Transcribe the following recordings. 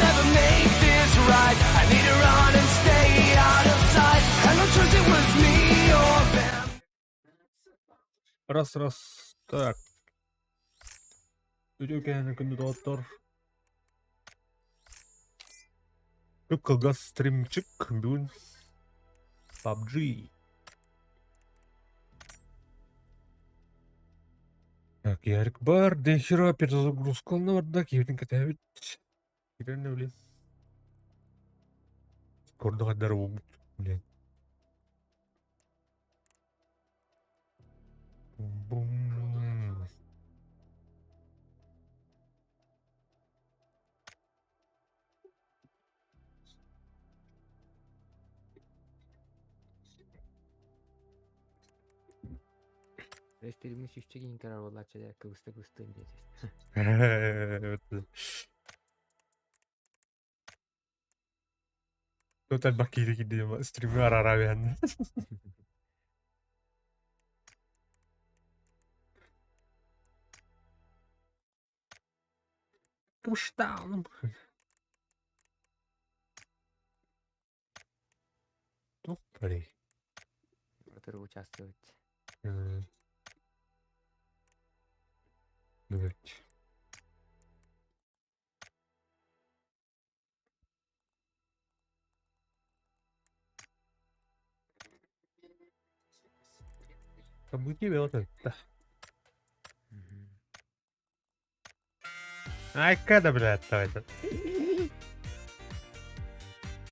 never make this right. I need to run and stay out of sight. And no choice, it was me or them. Раз. Так. Өтөкен кандидаттар. Көп кылгас стримчик бүгүн PUBG. Так, ярик бар, дохера перезагрузка бар да, кевдин кетебит. Кирен блин. Скоро кадар болбут, блин. Бум. Рестерimiz üçte giyin karar oldu açacak kıvısta diyeceğiz. Total bakiyeli gidiyor. Stream'i ara beğendi. Кыштан. Тупорей. Который участвует. Давайте. Побуди вот это. Ай, когда, блядь, то это.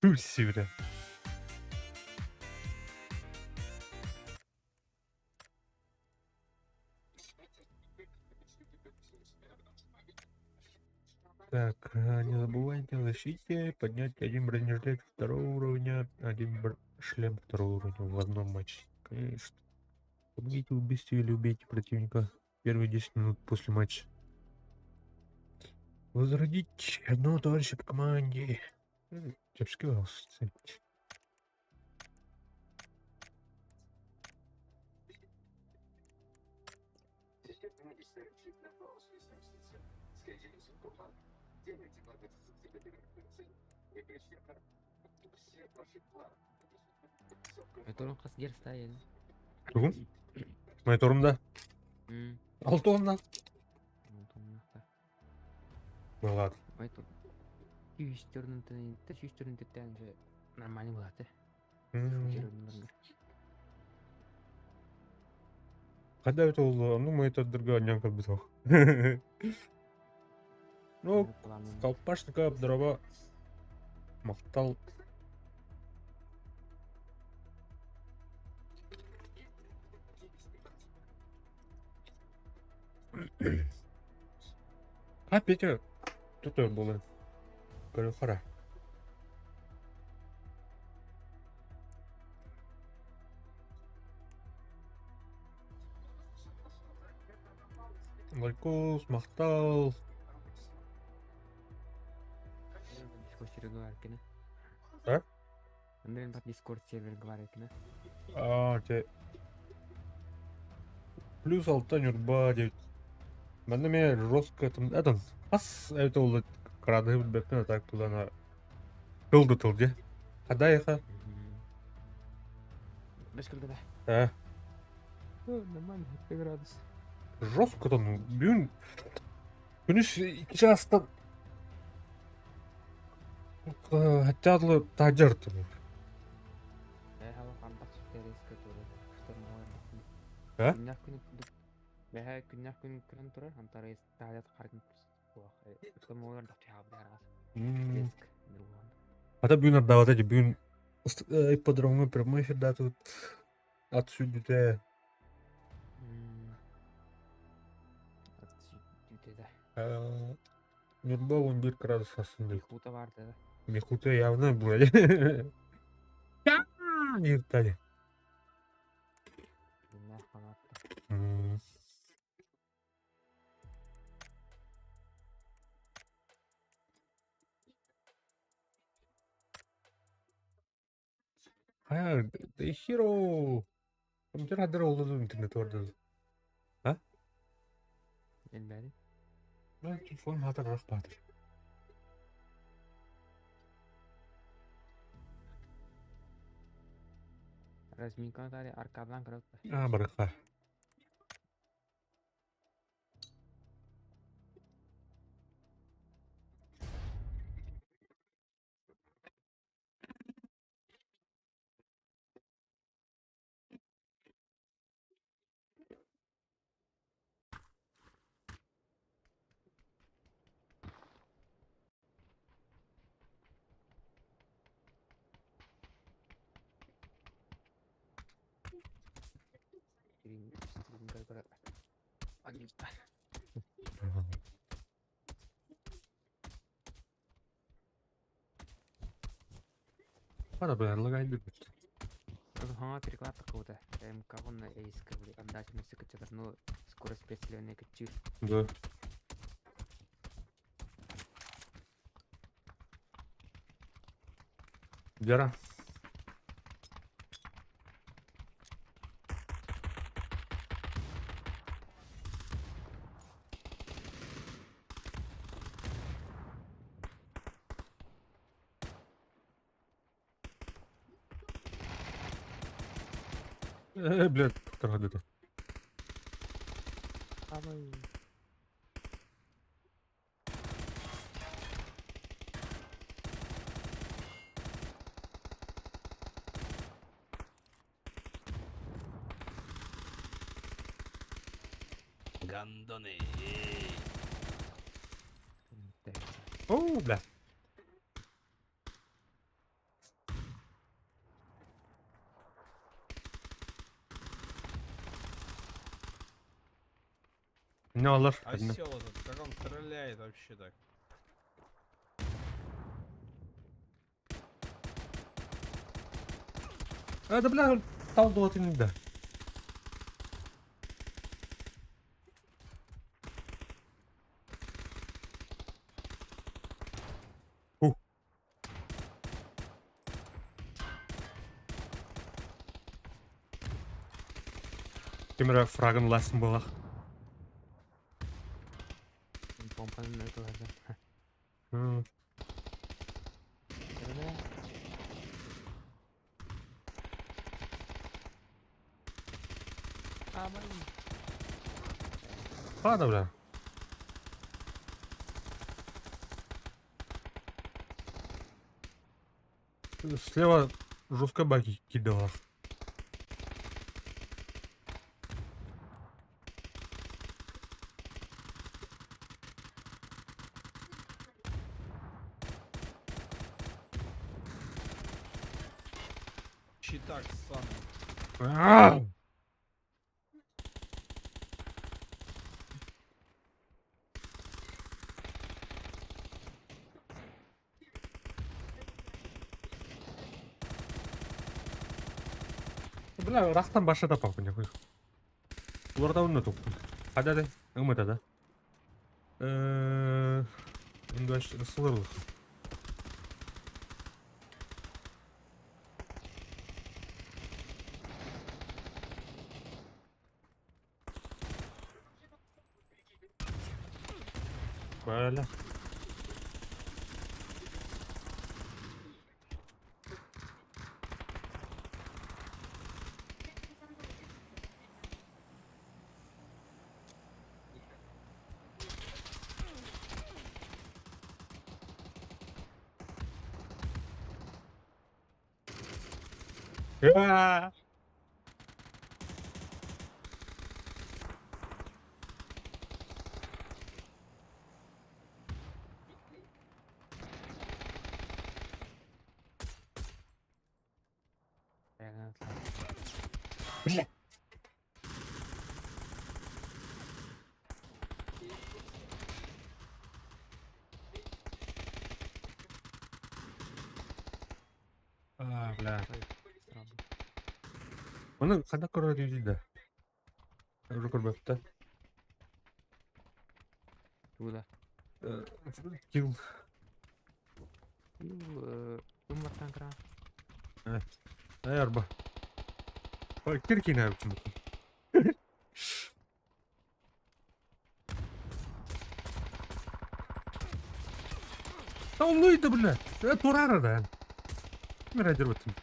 Пульси, блядь. Так, не забывайте о защите, поднять один бронежилет второго уровня, один шлем второго уровня в одном матче. Конечно. Помогите убийстве или убейте противника первые 10 минут после матча. Возродить одного товарища по команде. Моторun kas geri stayın. Тугун? Мониторумда. 6 ондан. Ну ладно. Мотор. 100 тенге нормальный болады. Када өтө болду? Ну монитордорго онжан калбыток. Ну, колпашника дроба мактал. А, Петя, тут тоже было. Кара. Лайкос, мақтал. Discord server var eкен. А? Андерен бар Discord сервер бар экен. Те. Плюс 6 нюрба 9. Банда мен жестко этом. Ас это ол крады бетне так туда на кылды тылды. Кадайха. Без кыргыда. Нормально, 2 градус. Жестко там бүгүн күнүш 2 жастан хаттадлы тажырты. Хава кандак тереске туру. А? Бәһә күннәк күн кырын турар, антары тәһәләт харкын буак. Томолар да тәһәб дәрәс. Риск. Ата бүгүн давата же бүгүн ипподромга прямой эфирда тут отсюда. Нюрба 11 градус астында. Мехута бар да. Мехута явно будет. Ертали. Да хиро. Компьютер адыр олды интернет орды. А? Элбәри. Телефон хатыр рах батыр. Разминка тали аркадан кырып. А, барыха. Стриминга кырып. Агиста. Пара лагает. Ага, переклад такого-то. Как он искали отдать мне секретарь, ну скорость преследования качу. Да. Вера. Блядь, второй где-то. Абай. Гандоны. О, бля. Не, ложь. Осел этот, как он стреляет вообще так? Да, бля, там было ты не да. Кемера фрагын ласын болақ. Помпаның это lazım. Абай. Ладно, бля. Слева жестко баки кидала. Читак самый. Бля, растан башы тапам күнде қой. Оларда ұнны топ. Хада үміт ада. Енді сылырлық. Бля. Бля. А, бля. Оны қада көреді дейді. Уже көрбепті. Туда. Килл. Уматтан кыра. Арба. Ой, киркин әбі чымды. Таулыйды, бля. Турары да. Мен әдер өттім.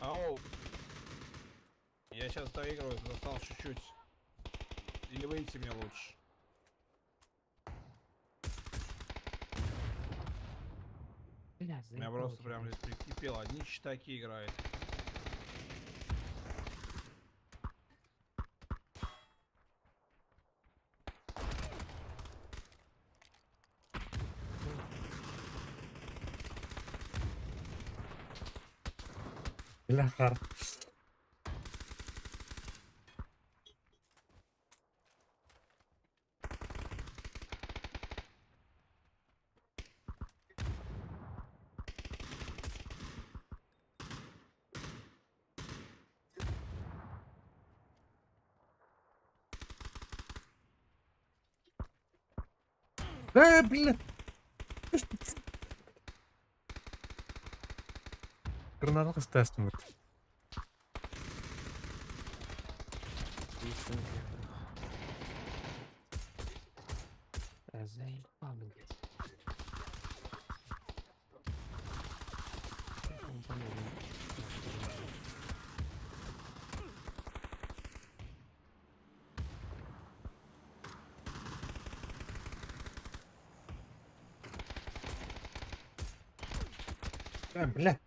Ау. Я сейчас доигрываю, тут осталось чуть-чуть. Или выйти мне лучше. Бля, У меня заебал просто прям тебя. здесь прикипело. Одни читаки играют. Бляха. Бля. Гранаталық істәстім өт. Заебал, блядь. Бля.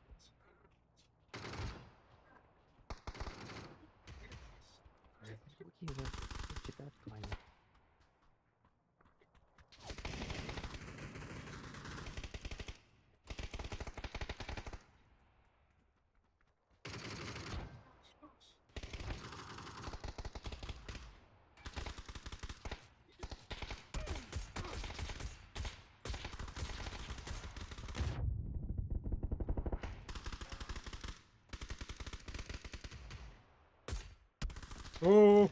Какие же читают твои? О.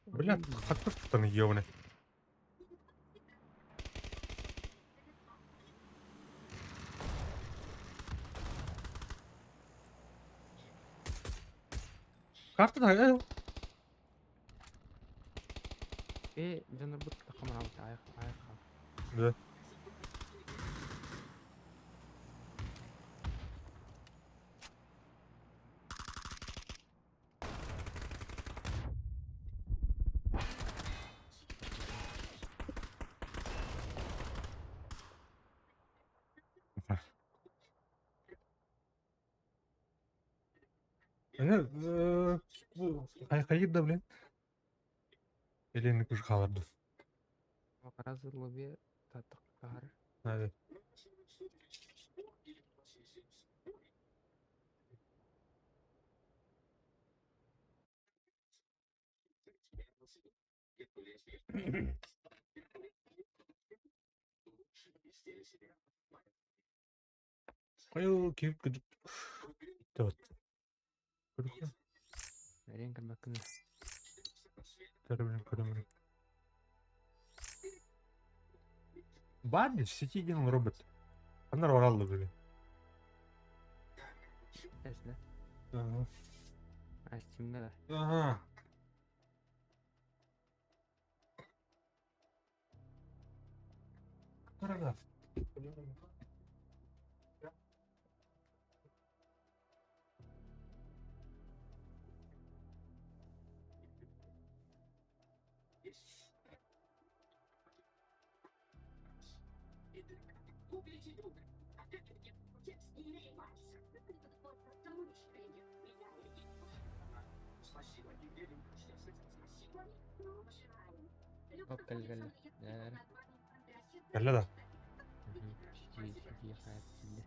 Бля, хаттықтан ебаный. Картада, ده انا ربطت الرقم على عايق. Да. Қайда, блин? Еленік уже қаларды. وقرأت اللوبي تطق قهر Hadi. Hayır, kim gidip... Evet. بعدين كان مكنا Körümün. Бадди в сети один робот. Она рвала, блин. ايش ده؟ Ага. عايز تمنا ده Ага. Дорога. وكل قال دار Gel da. شجي حياة كله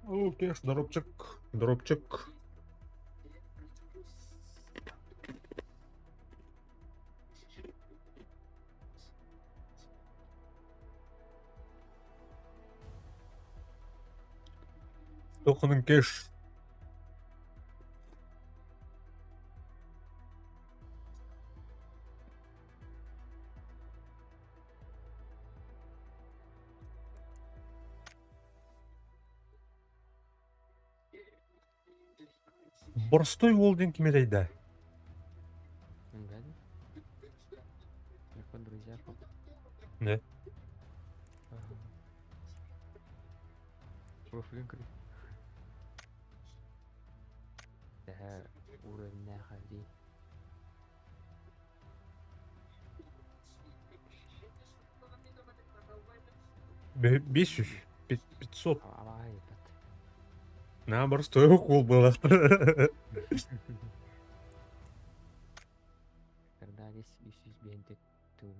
О, кеш, дропчик. Дропчик. Токының кеш. Борстой Волдин кимедейді. Гади. Легко, друзья. Не. Профилин кры. Да, уровень на ходи. Бесюш. 500. Авай, этот. На, борстой укол было. Когда здесь висит бенты тун.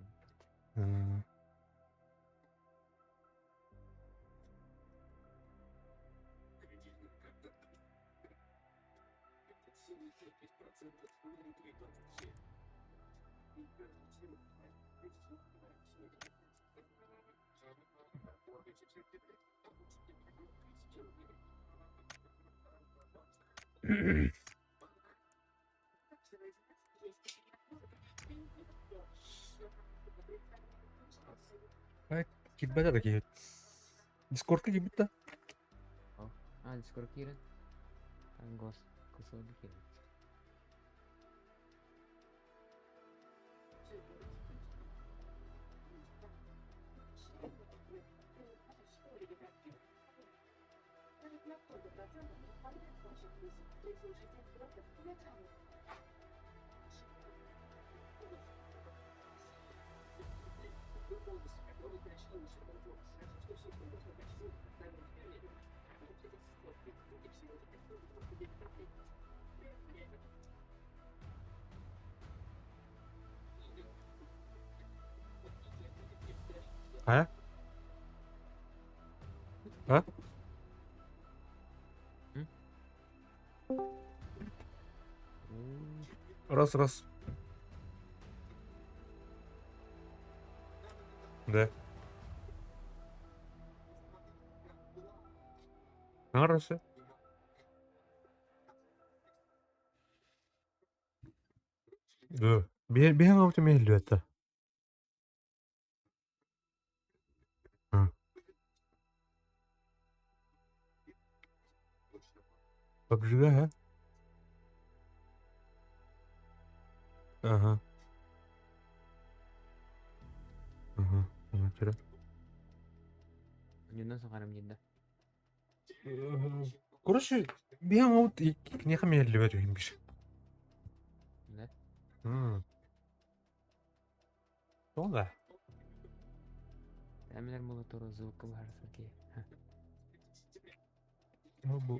Кибета такие. Дискордка кибета. А, дискорд кирен. Гос. Кусок кирен. А? А? Раз. Да. Раз. Да. Бегаем автомобиль это. Обжигая. Ага. Тире. Не нас гарам жинда. Короче, бегаем аут и не хамели в эту имбиш. Да? Да. Амилер мулы туру звук бар саки. Bu.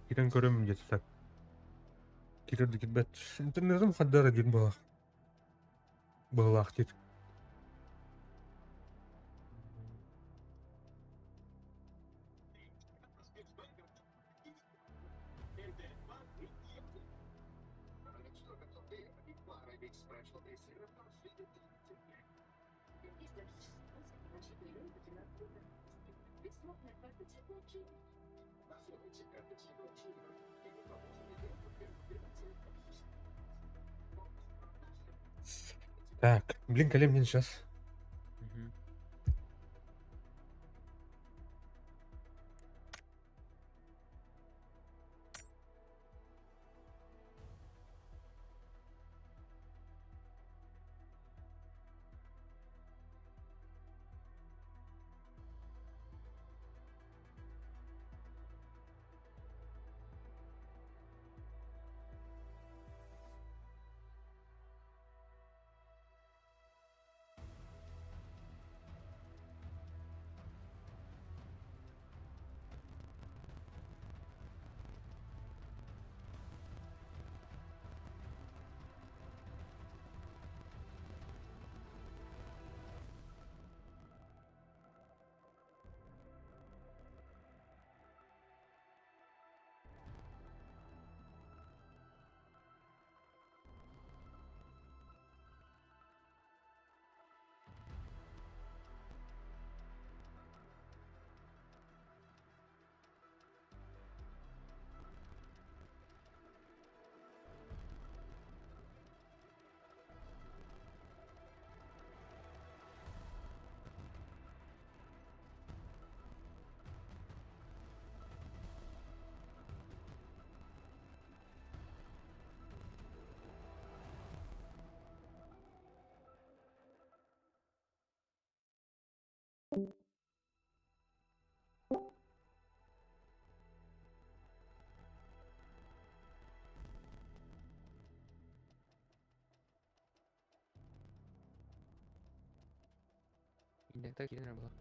Kiren көрөм жетсек. Кирерди китбет. Интернетим хаддара дин бала. Балах дит. Так, блин, Калем сейчас. так келер болар.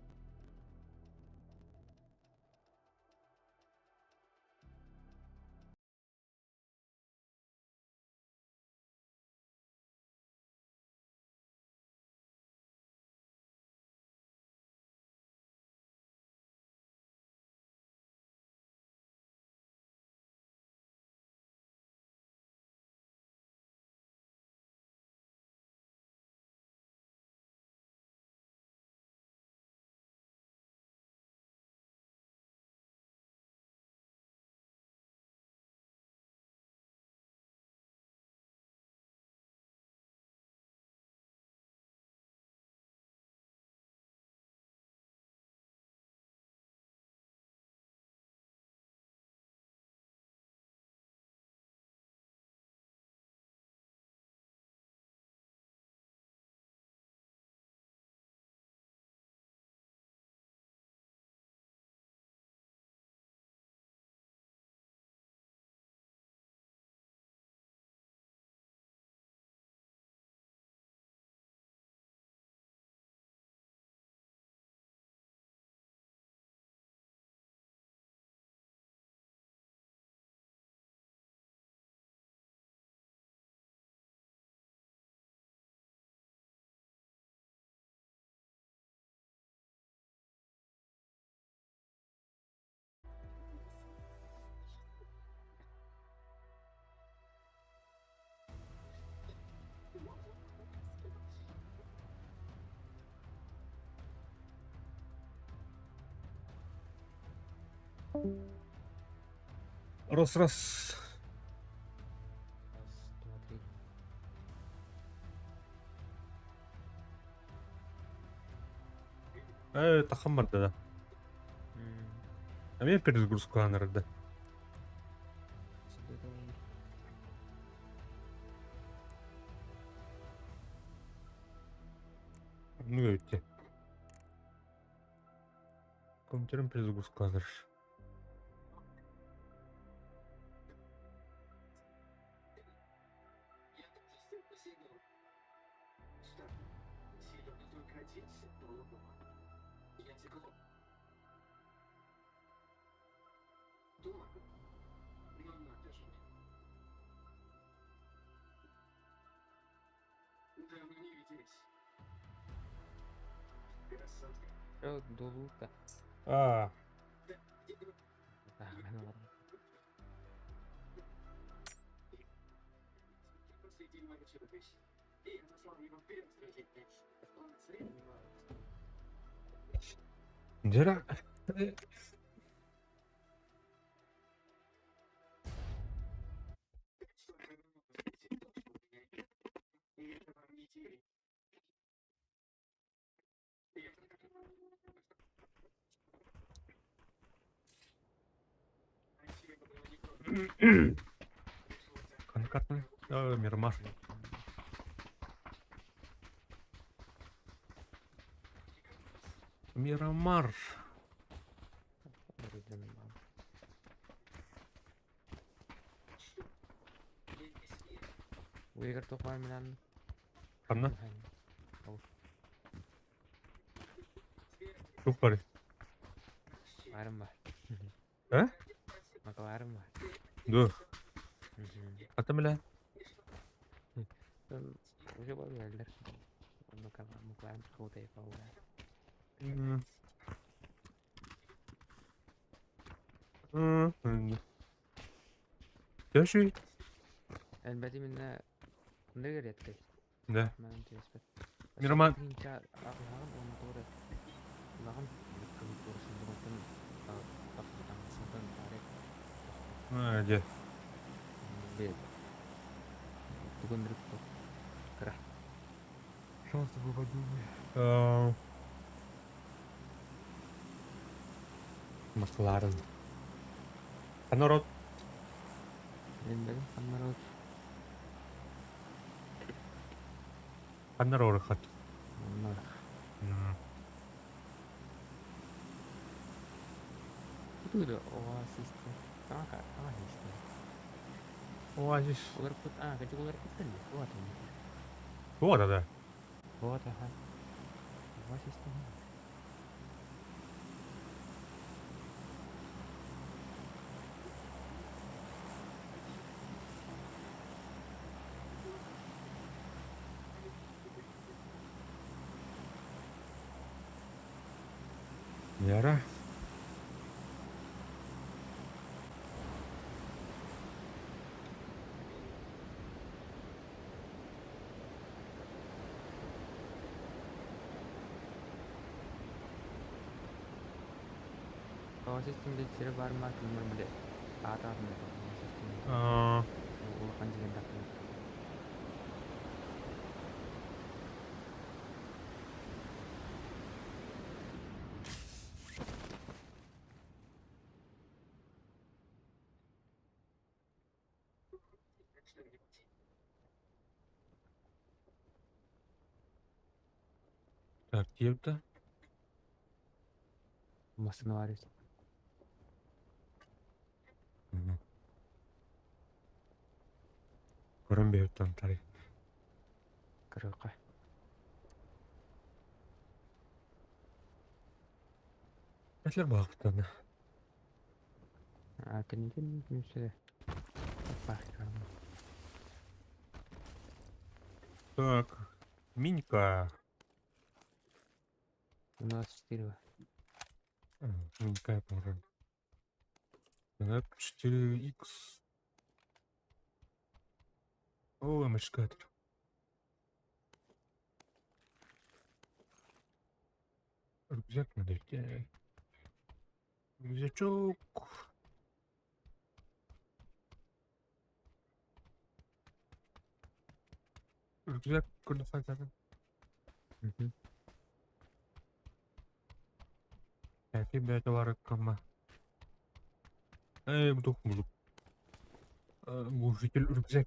Раз, раз. Раз, два, три. Это хаммар, да. А мне перезагрузка надо, да. Сюда давай. Ну, видите. Компьютером перезагрузка надо. Что, долута? А, Да, мен аларым. Дера. Конкретно. Мирмаш. Мирамар. Рүдүнүм бар. Уйгыр токмай менен Қамна? Ау, Çok var. барым бар. He? Мака барым бар. Dur. Atı bile. Уже бар элдер. Мака барым каутай пауга. Yaşıyor. Elbette minne кундай керет кай. Да. Мен теспет. Мирман. Кинча аглаган он торе. Лаган кым торсын дуртын тактан сантан тарек. Где? Бе. Бүгүн рүктө. Кыра. Шансы попадения. Макларен. А народ? Мен белем, камера А народ хат. onlar. Itu udah oasis tuh. Kak, oasis tuh. Oasis. Ular put kecil ular putih ya. Kuat ini. Вот это. Kuat ya. Oasis tuh. Яра. Hava sistemde var mı bilmiyorum bile. Saat altında hava sistemi. Aa, O kancıdan takılıyor. takipte. Masını var ya. Görünmüyor tam tarih. Kırıkı. Neler bakıptan. Akıncın kimse. Bakıyorum. Так, Минька. У нас 4 var. Минька, я помню. Так, 4х. О, мешкатор. Рюкзак надо взять. Рюкзачок. Рюкзак куда фазадан? Hı hı. Belki bir var ama. Bu dokunmadık. Bu şekil rüzgar.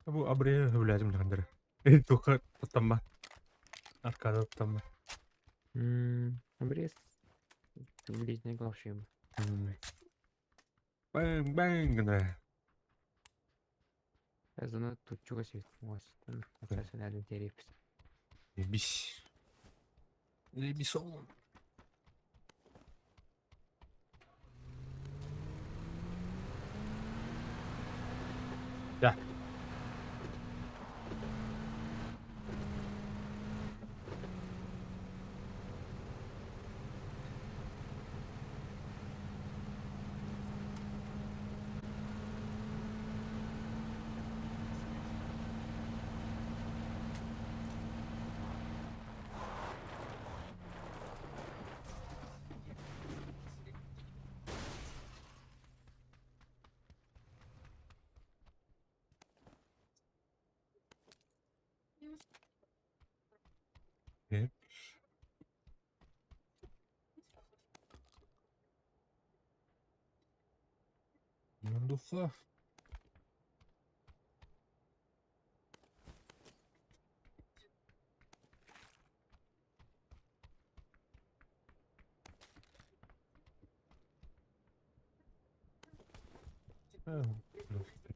Bu abriye lazım kandır. Toka tutama. Arkada tutama. Обрез. Ближний главшим. Bang bang gene. Я знаю, тут чего свет. Мостон. Профессиональный деревья. Bis. Bis oğlum. Ya. Evet. Yandufa.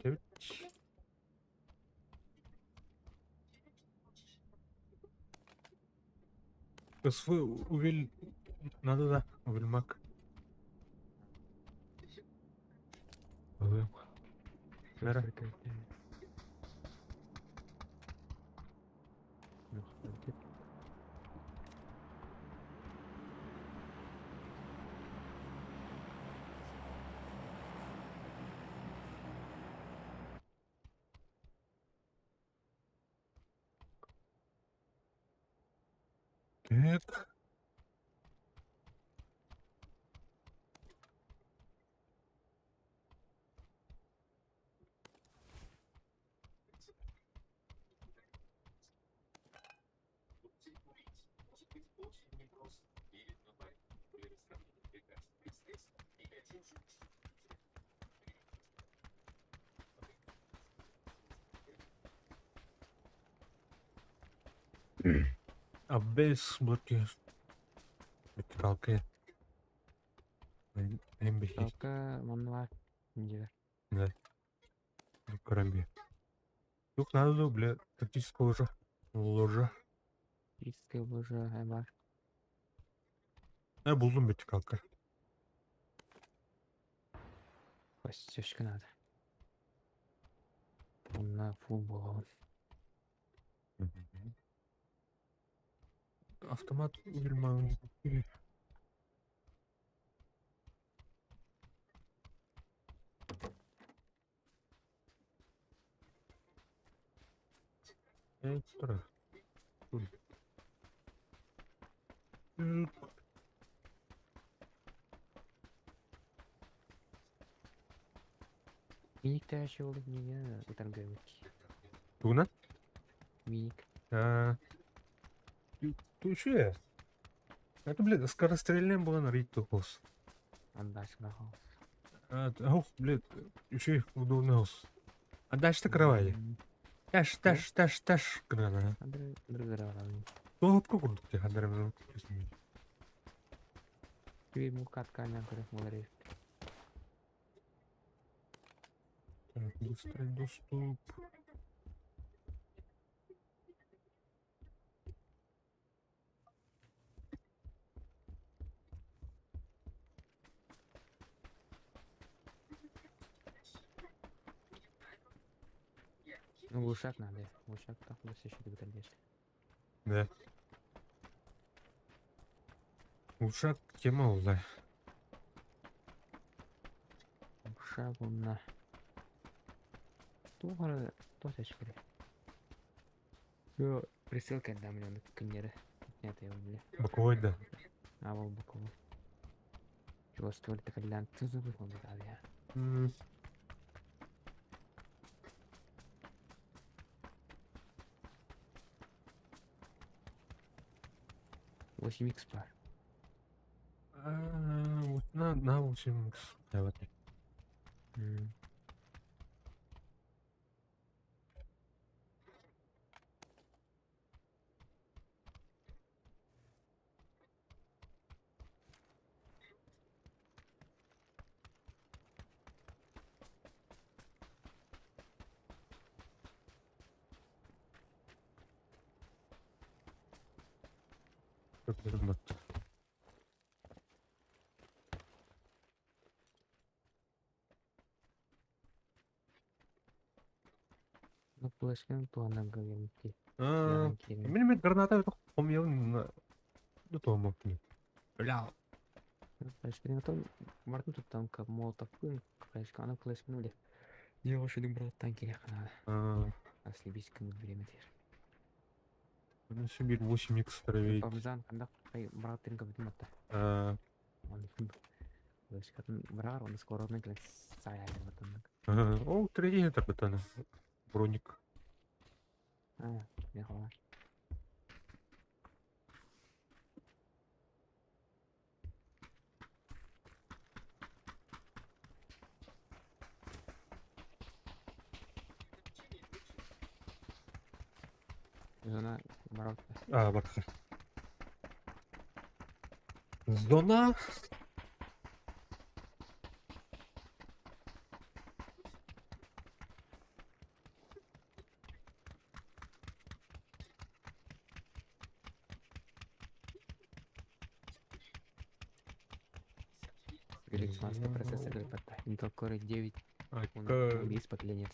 Evet. Kısfı uvil. Надо да. Uvilmak. Alıyorum. Nere? Так. Аббес блокирует. Kalkıyor. Hem bir şey. Только он var. Инженер. Да. В корабе. Yok надо бля тактического ложа. Ложа. Физическая уже var. Buldum bir kalkar. Костюшка надо. Онна фул болған. Автомат үйілмағын керек. Тұр. Миник те әші олып неге ұтан көрмек. Тугна? Миник. Туши. Это, блядь, скорострельный был на рейд тукус. Андашына қал. Ох, блядь, еще удобный ус. А дальше-то кровать. Таш, грана. Бір аралың. Топ курдук те хандарым. Күй мұл қатқаннан көріп олар ев. Так, быстрый доступ. Ну, глушак надо. Глушак так вот еще бітірдеш. Да. Ушак тема узай. Глушак онна. Туғары тос әшкері. Yo, присылка дамлен күннері. Нята его біле. Боковой, да. Авал боковой. Чувствовали так лян тузу выходит, я. Восемь икс пар. Вот на 8 икс. Да, вот так. Ну, плашкан туанан гагенки. Минимет граната это помнил на тому. Бля. Плашкан то мартын туттан кап молотов кын плашканы плашкан үле. Девушек браттан келе қана. Асли бискін білемін дер. Ну себе 8 икс проверить. Памзан қандақ браттың кабытын атта. Плашкатын брар, оны скородный келе сая баттан. О, 3 это бетана. Броник. Не хала. Зона барот. Барха. Зона. Великосманский процессор гриппота. Intel Core 9. Он без поколенец.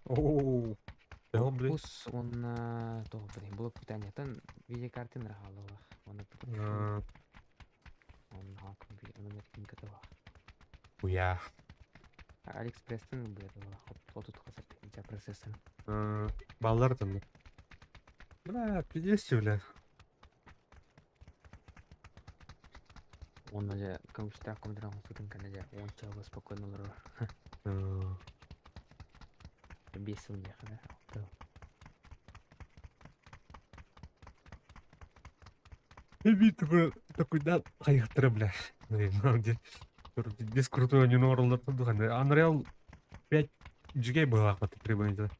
Ооо. Пус он того блин блок питания. Там видеокарты нравилось. Он это. Он хак он нет никакого. Уя. Алиэкспресстен был этого. Вот тут хасар тебя процессор. Баллар там. Бля, пиздец, бля. Он уже компьютер командиром сутен канаде. Он чего спокойно лор. Бесил меня, да. Вид такой, да, хайхтыры, бля. Где без крутого не норвал. Unreal 5 GG был охват требования.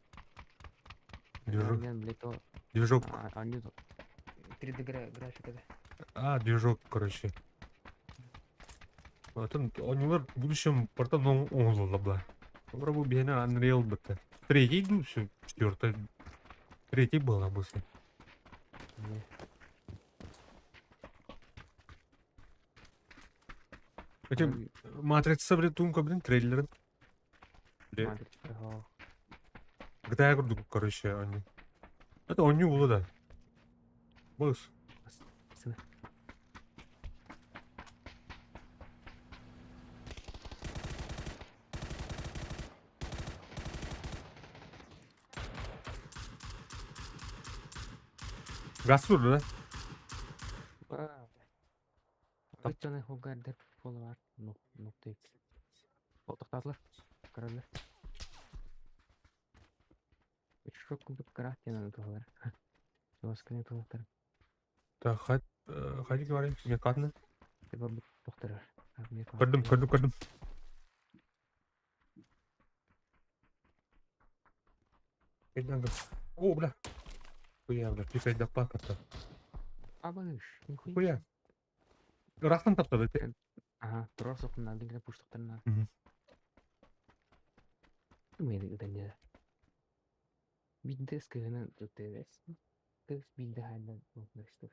Движок. Они 3D графика, да. Движок, короче. Вот он в будущем портал он бля. Попробуй бегать Unreal бета. Третий, ну все, четвертый. Третий был на мысли. Хотя матрица, блин, тумка, блин, трейлер. Матрица, GTA курдук, короче, они. Это они было, да. Босс. Сына. Газ турду, да? Өйткені холгардер фолы бар. Нұқты ек. Тоқтатылар. Қарадылар. Үш жоқ күндік қарақ тенің тұғылар. Жоғаскының тұғылар. Так, хadi говорим, мне катно. Тебе бұд тоқтырар. Кырдым. О, бля. Хуя, бля, пикай да паката. Абыш. Хуя. Рахтан таптады, те. Ага, тұрар соқын алдыңға пұштықтарына. Мгм. Мені үдәнді. Бидді скығының жүкті емес. Кыз бидді хайдан ұлтынышты.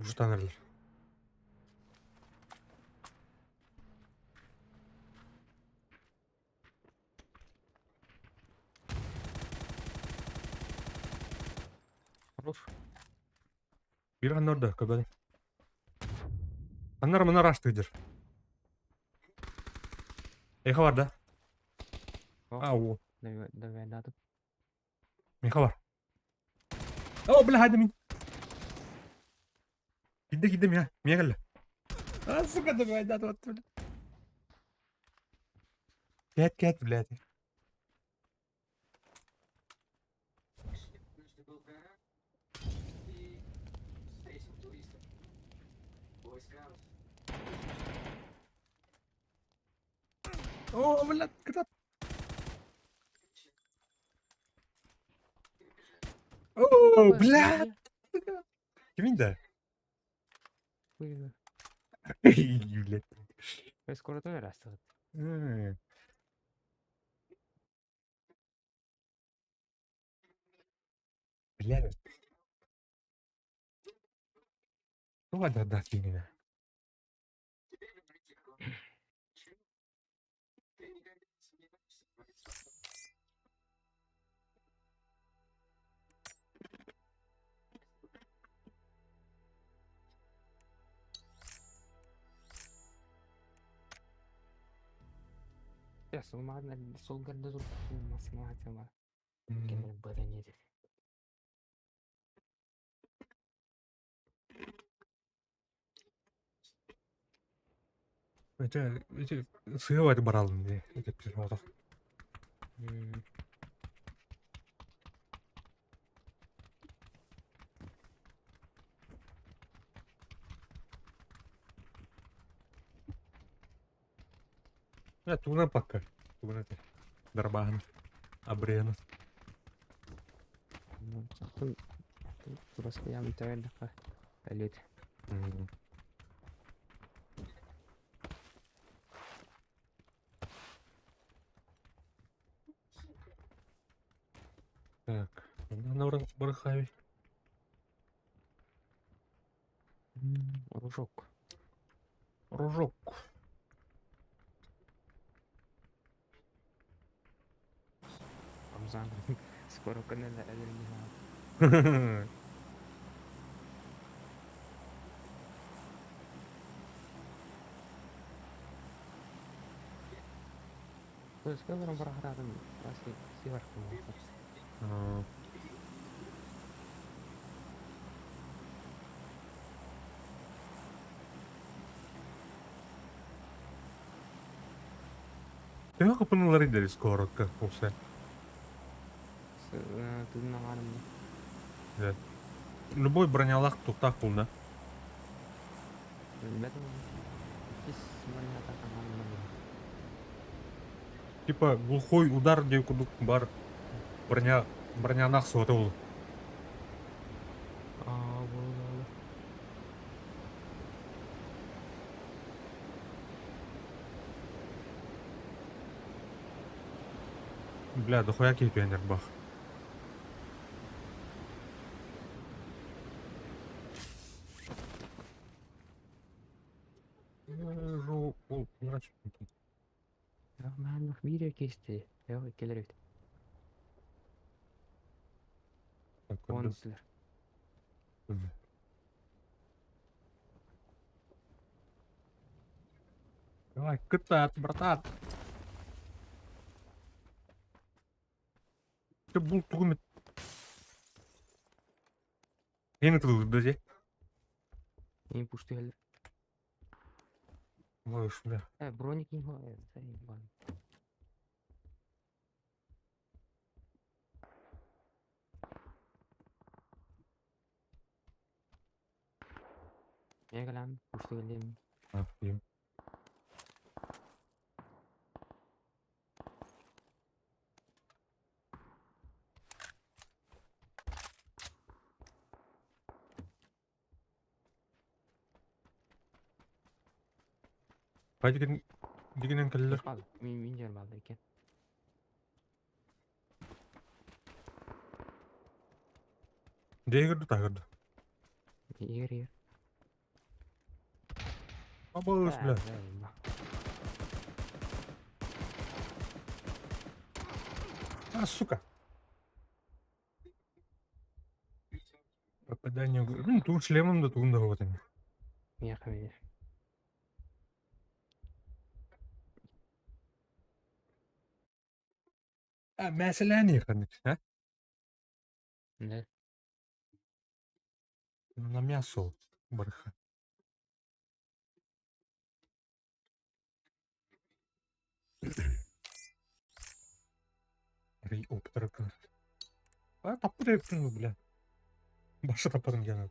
Штанерлер. Хорош. Bir an orada, kabel. Anlar mı araştırdır? Eha var da. Au. Давай датып. Meha var. Oh, bля, hadi min. Giddim ya. Niye geldi? Aa, sıkıntı ben de oturdum. Get, блядь. О, блядь, кто? О, блядь. Kimin de? Buyur. Блядь. Скоро то растет. Блядь. Ну ладно, да, именно. Я сол гарда зур маслахатым бар. Кемер бадан еді. Эти сыйлар барал мне. Это перемотал. Туна пока. Туна это. Дарбан. Абрена. Сақтың турасы яғын тәуелді әлет. Так. На Барахаве. Ружок. Ружок. Рамзан. Скоро каналда әлемді. Көзге бұрын барахарадың севар қылмасы. Ты как понял рейдер скоро, как все? Тудың ағарым. Да. Любой бронялах туктак был, да? Бәдің кес бұрын атақан ағарым. Типа глухой удар, где кудук бар броня нахсуаты был. Болды. Бля, дохуя кейпенер бах. Ben nog video kesti. Yok gelir evet. Так, On отдам. sizler. Давай, катать, братан. Ты был тугумет. Yeni kıldı dedi. İyi puştu gelir. Vay şuna. Броник не хватает. Заебан. Я галам. Пушtu geldim. Aferin. Hadi gidin. Diginen kalırlar. Al. Min yer baldı iken. Diye girdi takırdı. Yer. Ama öyle bile. А, сука. Попадание. Ну, тут шлемом да тunda вот они. Я хавер. А, mesela ne yıkandık? Ha? Да. На мясо. Барха. Рей оптырыкын. А, таппыр ептің бля. Башы таппырым жаңа.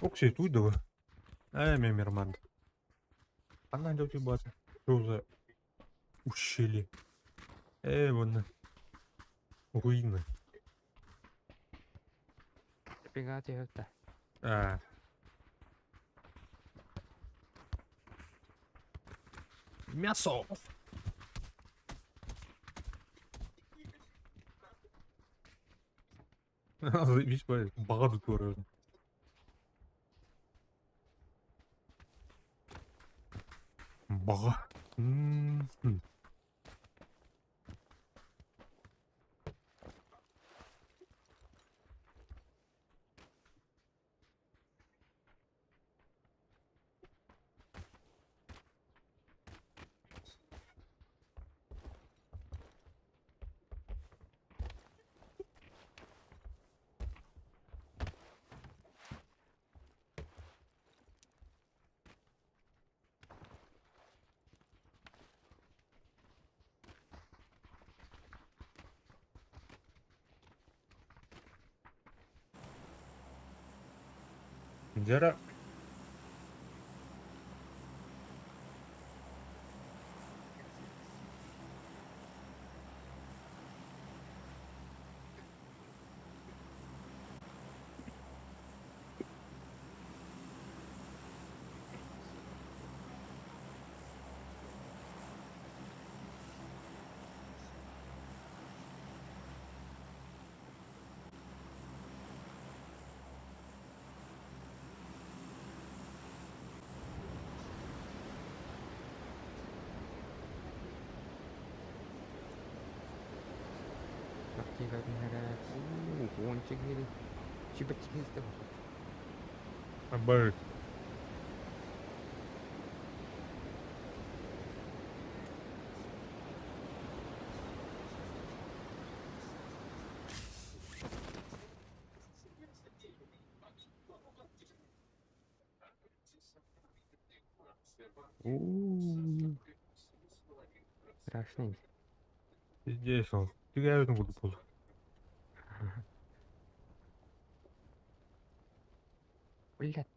Оксей, туйды вы. Мен мирманды. Анан жауки баты. Что за ущелье? Вон. Руины. Пегати högta. А. Мясо. Заебись, блядь. Багаду творю. Бага. Жара. Aktiva den här. Он чигнили. Чиба чигнили. Обожаю. Страшный. Здесь он. Тигают буду пол. Блядь.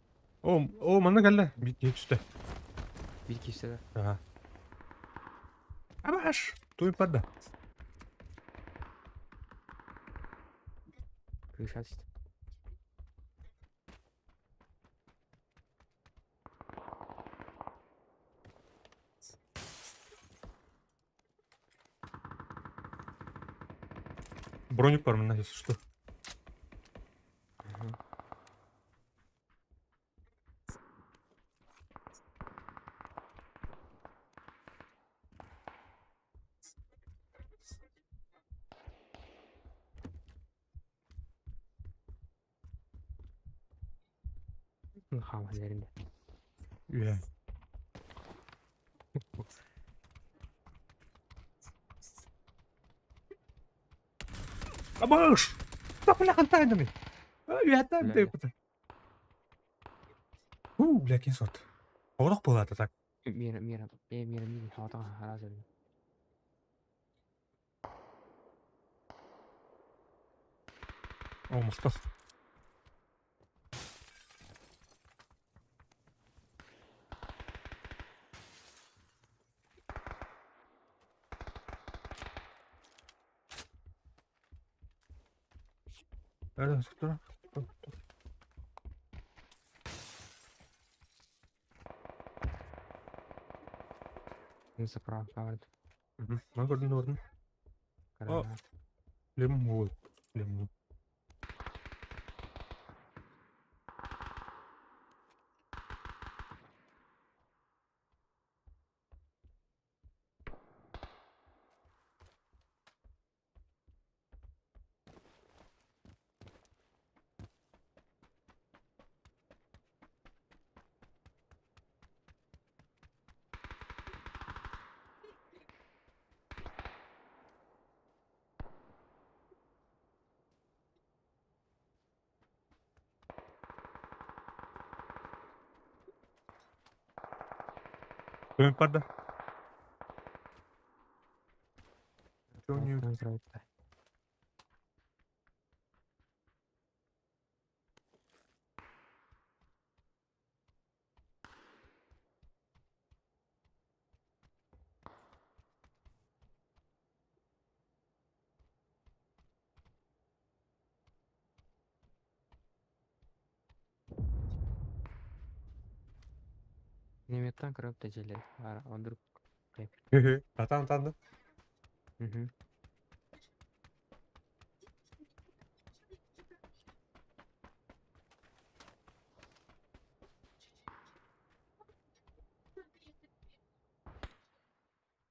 О, мана geldi. Bitti üstte. Bir kişi de. Ага. Абаш. Туй падда. Крыша açtı. Броник бар мында, если что. Мгм. Хам хәлләрендә. Иә. Абаш! Стоп, бляха, тайнами! Иә, тайм Бля, деп отыр. Бля, кең сот. Оғырақ болады, так. Мира, мин хатага хәзер. О, Мұстаф. Әлі, тұр. Мин справа кавард. Mən gördüm. Гранат. Лемон ой. Лемон. Көмек барды. Жөне. Контролда. Неметтан кіріп тәжелер. Вдруг. Атан. Мгм.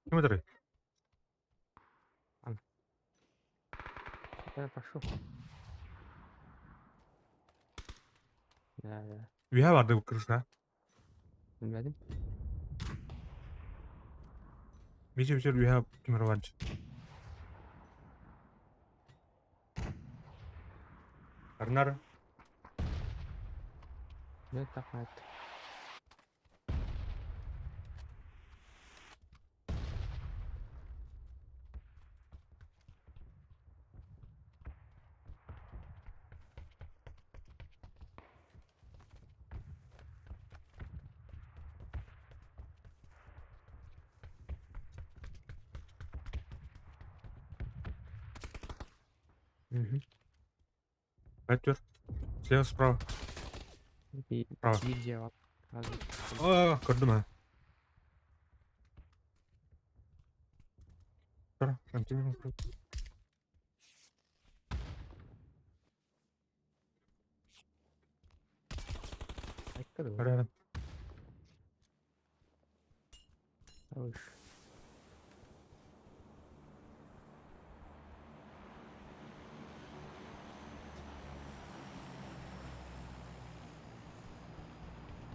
Кім өтірі? Я пошел. Да. Үйә барды бұл кірісі. Білмедім. Мече үйә кімір барды. Арнары. Не тақмайды. Мгм. Әттер. Слева, справа. И Право. видео вот сразу. Көрдім, ә. Тұр, контейнер көрді. Айтты ғой. Әрі. Хорош.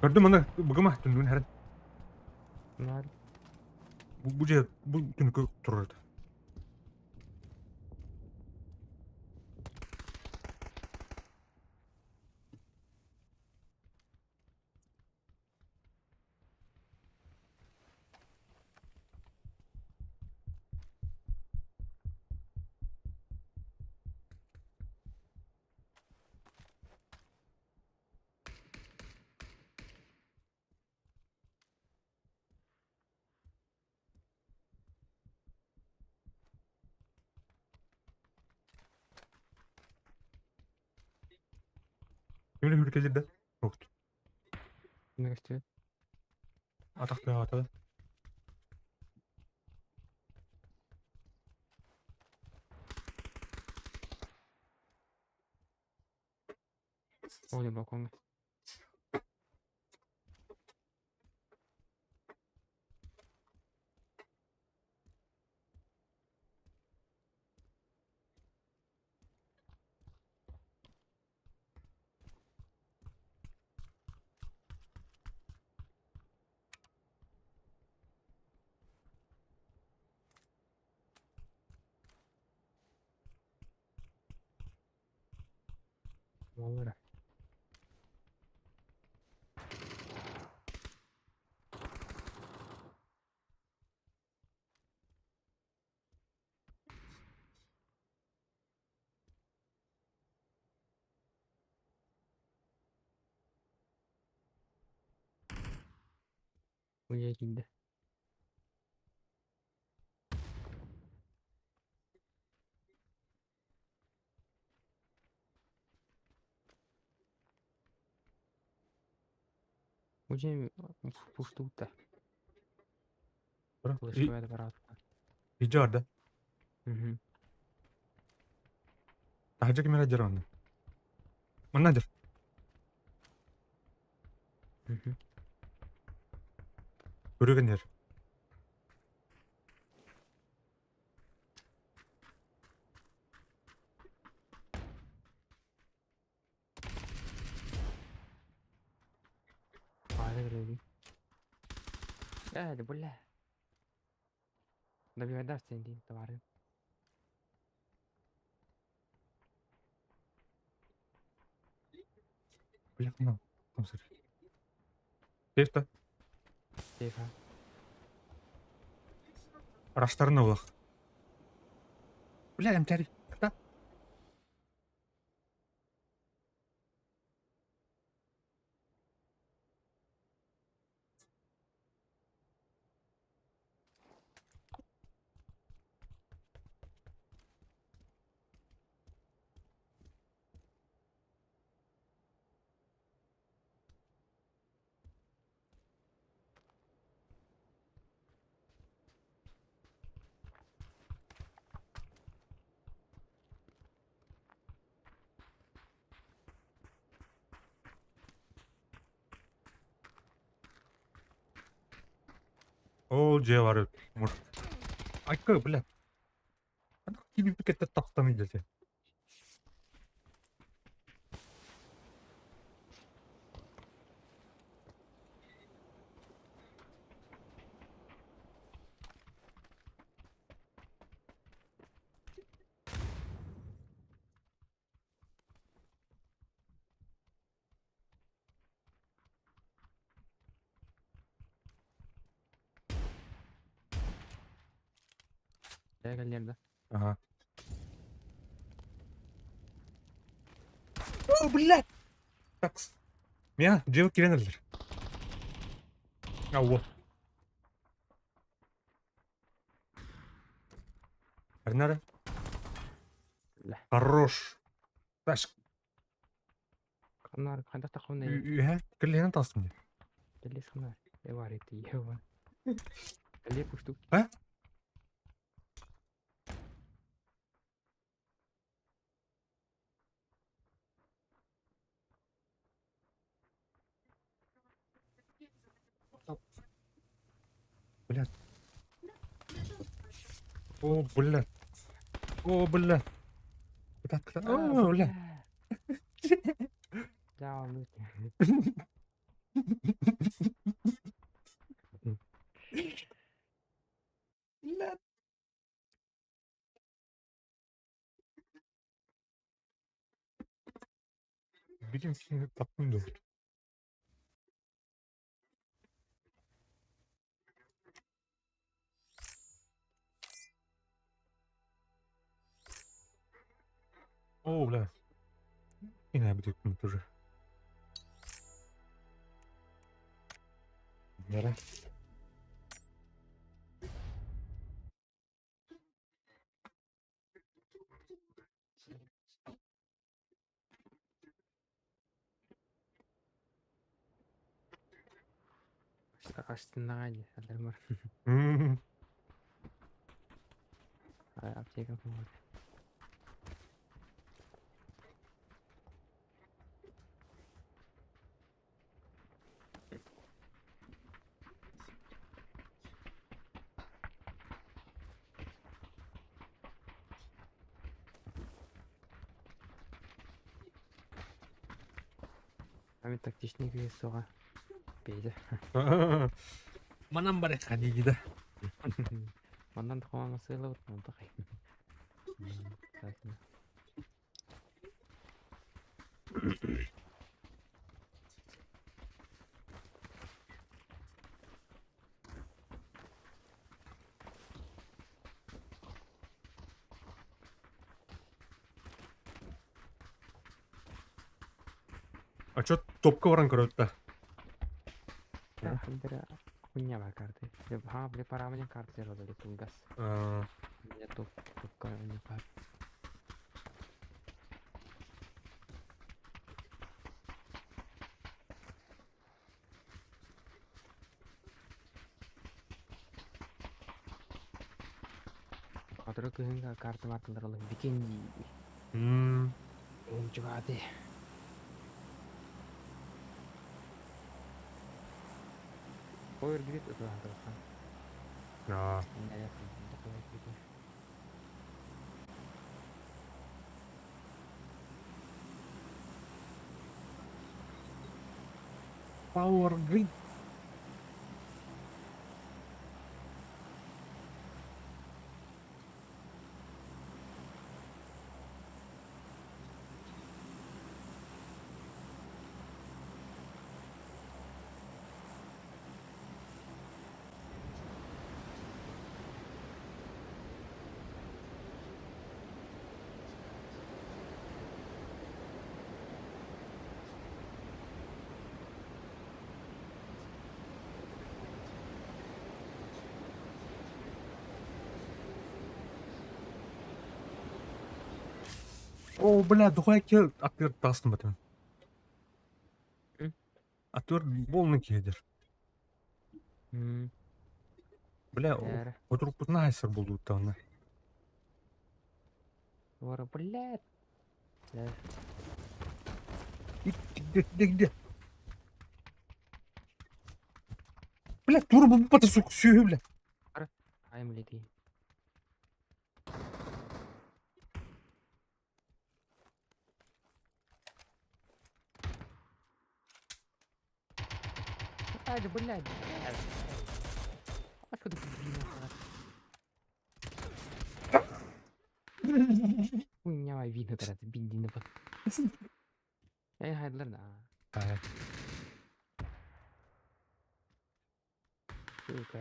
Көрдім, ана, бұғыма, түнігін әрі. Нар. Бұл же, бұл түнікі тұрырды. Кемді хүркелерді? Жоқты. Не растет. Атақты атады. Ой, балконга. Малыра. Уя келді. Уже пуштута. Bırak. Флешка аппарат. İcar da. Угу. Tahacak mera jaran. Mana jar? Угу. Görügen yer. Hala geliyor. Hadi bulla. Da bir kadar sen diyeyim tavarım. Bırak ne? Tamam sır. Testa. Сейфа. Araçlarına bak. Bırak emteri. Kıta. O C var. Mur. Ay kı bırak. Anak gibi bir kete taptamayacağız ya. Gel yerde. Aha. O bırak. Taks. Ya cevap girenirler. Avva. Арнара. Ла. Хорош. Таш. Канар, кайда тақуна. Ühe. Kırlayanı tastım ya. Дали сканар. Евари ти ева. Дали пушту. Ha? Блядь. О, блядь. О, блядь. Куда? О, блядь. Да, ну. Блядь. Bizimkini tatlım da oldu. О, бля. Yine bir döktüm turu. Nere? Астына ади. Алар бар. Hmm. Аптека бар. Ами тактичный күйе соға. Бейді. Манам бар екен дейді. Ondan da kovama sığla vurma oldu kay. Zaten. А чё топка баран көрөттө? Bir kunya var kartı. Ha bir paramın kartı var orada tungas. Ya top kartı var. Atırı köyün kartı markaları alın. Bikin Civadi. Koyur gibi tutu antarasan. Ne yapayım? Koyur gibi. Power grid. О, бля, духай кел, актер тастым батым. Актер полный кедер. Бля, Бля. вдруг найсер был тут там. Вора, блядь. Где? Бля, турбо потасу сүйе, бля. Айм леди. Hadi блядь. А что ты Хуйня вина тарат бензина бak. Hayırlar da.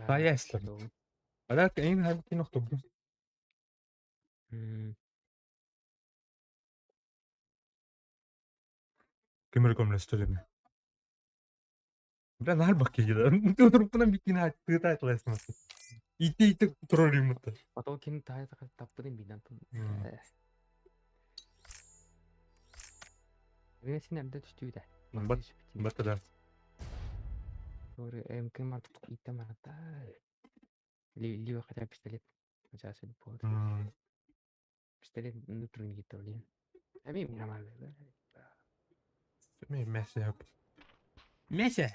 Hayırlar. Ada en halki nokta bu. Kömür komünistleri mi? Bля, нахал бак кегида. Турпунан бикини айтты айтлайсың. Ите турарым мыта. Потом кин таптырым бидан. Мен сен әмді түстүйді. Бата да. Sonra MK martı itti martı. Liva хотя пистолет. Хотя сегодня повод. Пистолет внутренний гитарин. А мне нормально, да? Месси yap. Месси.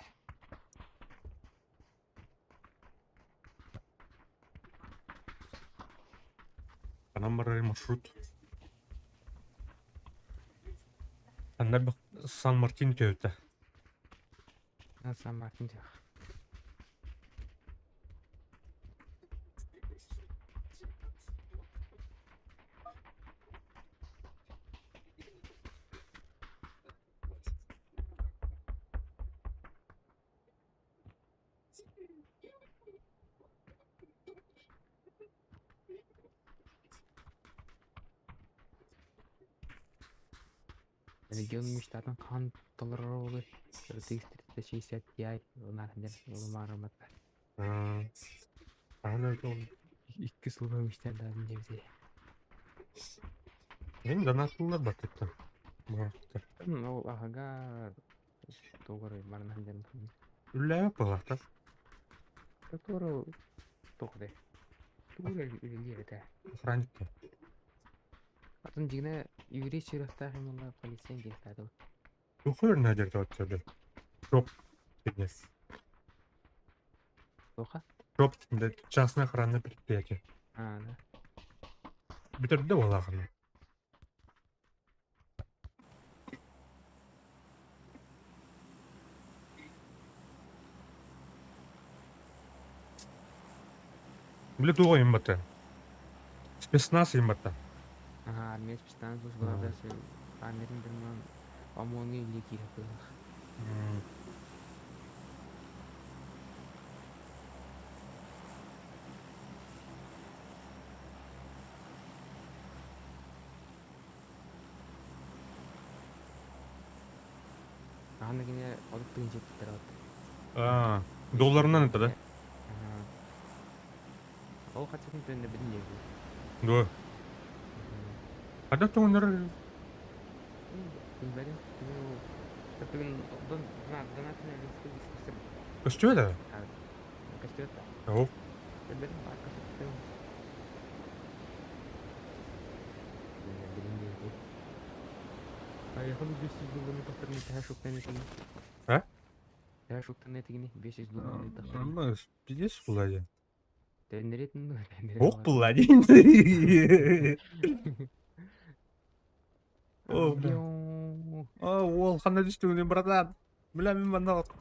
Anam var marşrut. Anlar bak San Martin köyde. Сан Мартин diyor. Регион мечтадан қан толыролы 360 Ti онарындар олмарыматар. Anladım. 2 сылба мечтадан девде. Benim donatlılar bakıttı. Ну, ага, тогоры марнандар. Ülle yapılakta. Который тоқде. Тура илиэдэ. Охранникте. Атын жигне юрий чирахтах эмнала полицейн директады. Тухыр надерді отсады. Шоп. Фитнес. Тоха? Шоп. Частное охранное предприятие. А, да. Bitirdi valakını. Блин, туго имбата. Спецназ имбата. Ага, армия специально службаларда армияның бірінен ОМОНға иле кире қойылық. Ағанда кене олық тыгын жеттіктер алды. Долларынан это, да? Ол қатшатын түрінде білін егі. Да. Когда тонер Bilmem. Bugün donatına listesi костюля? кастета. Ау. Bilmem arkası tutuyor. Bilmem değil. Ay yakın 500 dolarını taktırın her şoktan etini. А? Her şoktan etini 500 dolarını taktırın. Ama пиздец Влади. Дендеретін ну. Ох, Влади. О, бля. О, ол қандай түстігіне, братан. Бля, мен банда қалдым.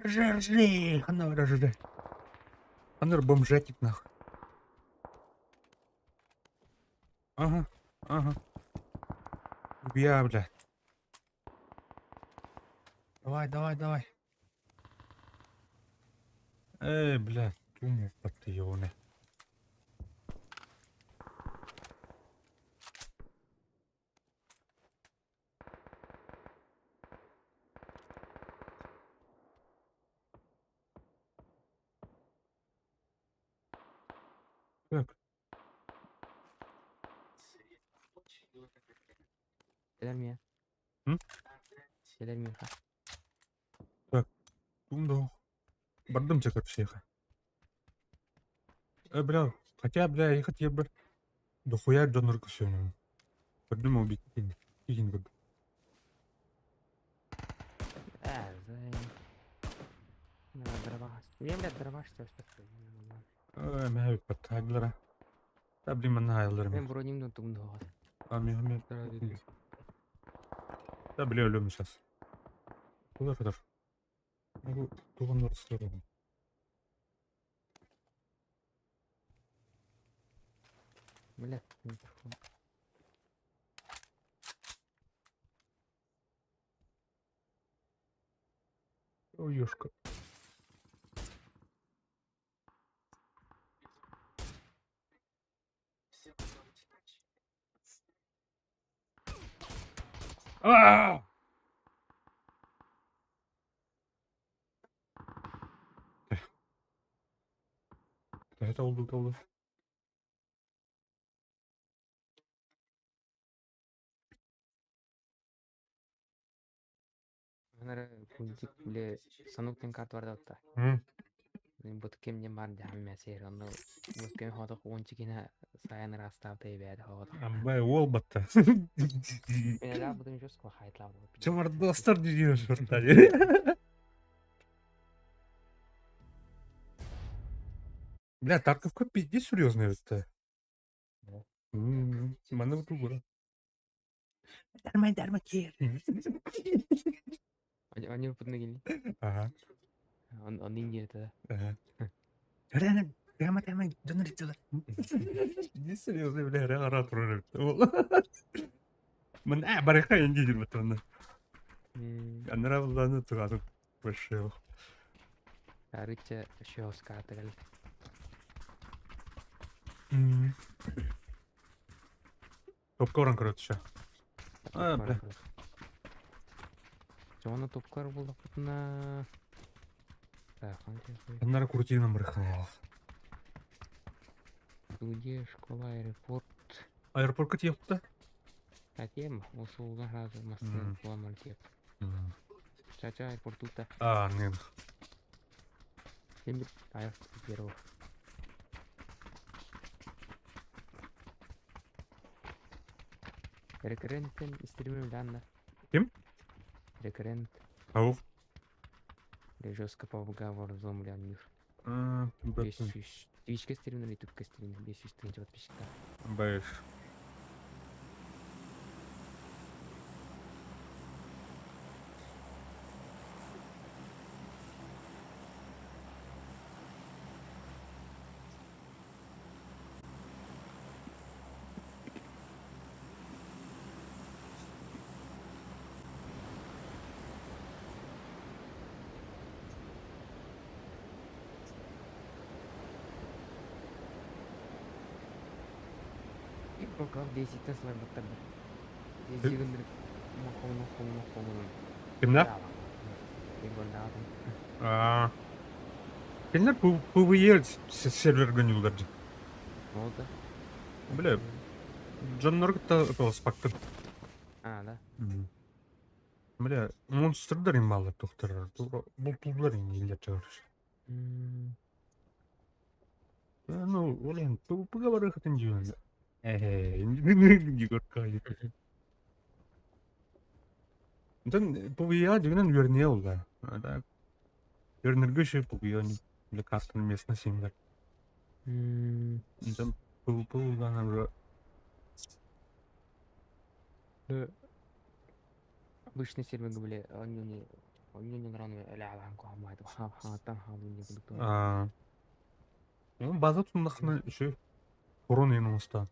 Ружье. Ржи. Қандай ржи. Қандай бомжатик, нахуй. Ага. Бия, бля. Давай. Эй, бля, думал, ты его не. Так, Gelir mi ya? Hı? Gelir mi ya? думал. Бардымча, короче, ехать. Бля, хотя, бля, ехать я бы дохуя донорку сегодня. Подумал убить Кикин буду. Зай. Дрова. Я, блядь, дрова что Мәйіп баттағылара. Да, блин, мана айларым. Мен бронемді тұғымды оғады. Мен. Дрова деді. Да, бля, өлемін сейчас. Куда kadar? Bu duvarlar ısırıyor. Блядь, микрофон. Ой, ёшка. Ааа! Это oldu. Анары күнтік біле сануктен карт бар да отта. Бұты кемден бар дәмі мәсер. Оны бұскен ходы қуынчыкена сайын растап тейбәді ходы. Амбай, ол батта. Мен әлі бұдың жөз қой қайтлап болып. Чамардастар дейін шортады. Бля, Тарковка пиздец серьезная это. Мана вот угора. Дарма кер. Они бұдың келі. Ага. Оны индерді. Ага. Прямо донор сделать. Не серьезно, бля, реально рад прорыв. Мен барыха инди жүріп отырмын. Анара буланы тугады большой. Рыча шоус карты келді. Топкорын короче. Бля. Жоны топкар болды құтына. Анара куртином барыха. Студия, школа, аэропорт. Аэропортқа тиепті? Тем, осы ұлға разы масын құламан теп. Чача аэропортута. Нет. Сен бір аяқты беру. Рекурренттен истеримем данна. Кем? Рекуррент. Ау. Жестко по уговору зомлен мир. 500. Твичка стример, ютубка стример. 500 тысяч подписчиков. Бэш. Только беситен сылар баттарды. Езигендер мохомун. Kimler? Aa, kimler PvE serverga yollardı. Oldu. Бля, жаннар та спактын. Да. Бля, монстрдар им мало тухтар. Бул тулдар нелер чыгарыш. Ну, олен, поговоры хатын жүйөн. Не горкай. Ден PvE дегенен верне олда. Да. Вернерге ше PvE для картын местно симдер. Ден PvE гана Обычный сервер были, они не рано ляла анку хамайду. Хатан хамын не буду. ну, база тундахны ше урон ен уста.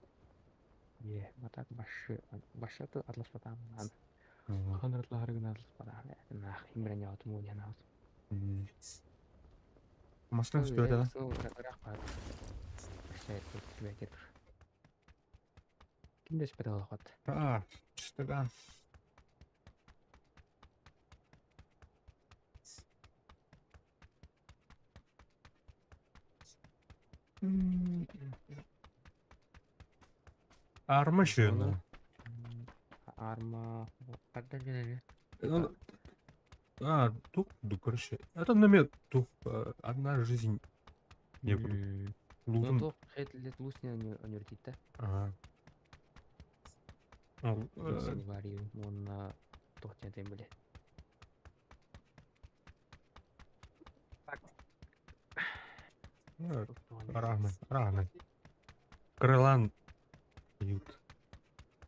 Матак башы атлас батам. Ханратлары гына атлас батам. Нах имрен яатым ойнан аз. Масын үстөдө да. Рах бар. Башы бекер. Кимде спедал хат. Чистоган. Арма ше. Арма кадда генели. Тух, короче. Это намет тух, одна жизнь. Не буду. Ну Лутун. то хетлет лусня университета. Варию, он на тохтен тем были. Рахмет. Крылан.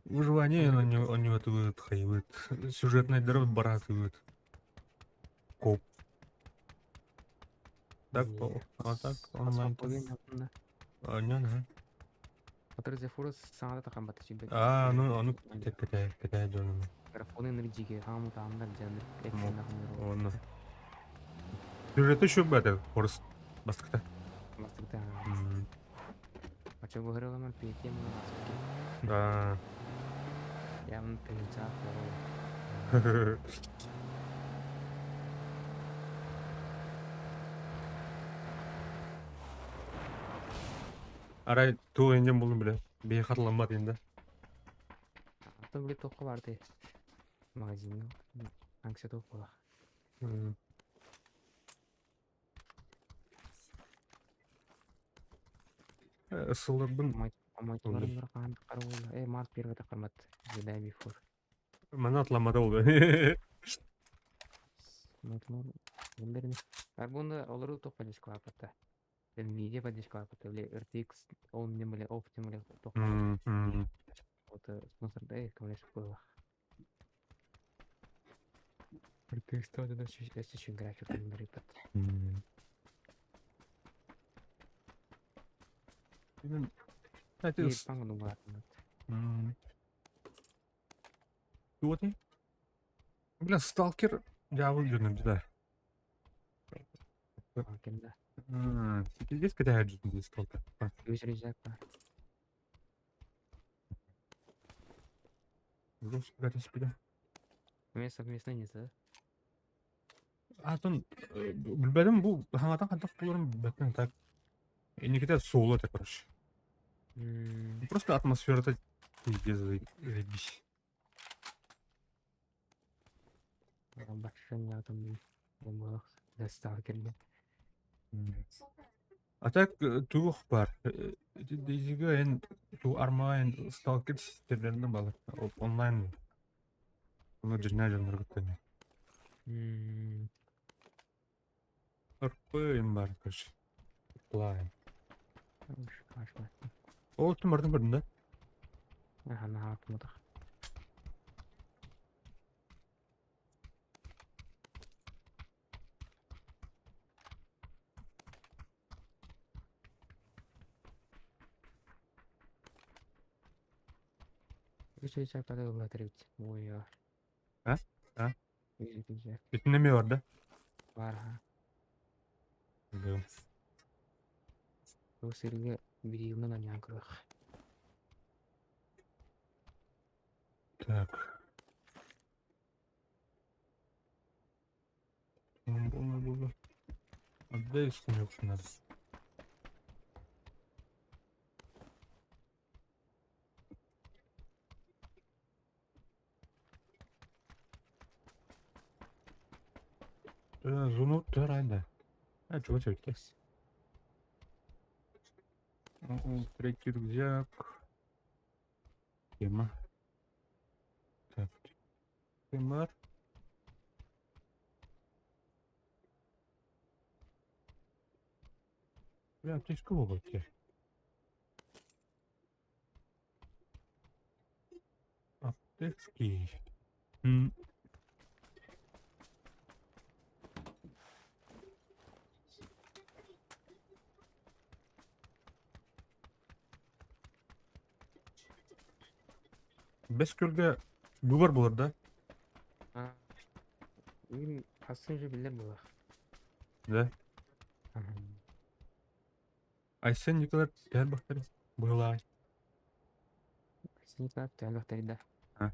Выживание они это хайвит. Сюжетный дробь баратывает. Коп. Так, так, онлайн. Не. Который фурс саңа такан бата сибек. Ну, катай жонун. Графоны энергиге хаму тамдар жанр эксена хаму. Оны. Сюжет еще бәді, орыс бастықта. Бастыкта. Ача гөрөмөн пеке мына басты. Да. Явно пенча Арай туу энден болдум биле. Бей хатламады енді. Аты биле токко барды. Магазин. Анкса токко. Сылырдың Амайтыларын бір қанды қаруылы. Март первата қармат. The day before. мана атламады ол. Майтылар. Бұндарын. Бұнда олары токко дескі апатта. Медиа поддержка апатта. Біле RTX он не біле офтен біле токко. Это спонсор да, конечно, было. RTX то да еще график не репет. Это пангу бар. вот и. Бля, сталкер я выгляну, да. Кенда. Здесь когда я здесь сталкер. Юзеризак. Жестко гадать спидем. Совместно не да? Атын билбедим бул хаңатан кантак болорун билбедим так. Никогда соло так короче. Просто атмосферада заебись. Башын ятым. Бомбах. Сталкерге. А так тух бар. Дизига эн ту арма эн сталкер системлеринен бар. Онлайн. Оны жина жандар көтөне. РП бар короче. Плай. Ол тумардың бірінде. Ана атмадық. Yüzeyecek kadar yolladır ой. Yüzeyecek. Bütün неме бар да? Var ha. Да. Бұл серіге бір елінен anyан кірік. Так. Было. Отдай снег надо. Зуну тарада. А чего все-таки? Третий рюкзак. Тема. Так. Темар. Бля, ты из кого вообще? Аптечки. Без көлге бұлар болар да? Мен асын жебелер болар. Да. Айсен николай дәл бақтар бұлай. Синий клап тәл бақтарда. А.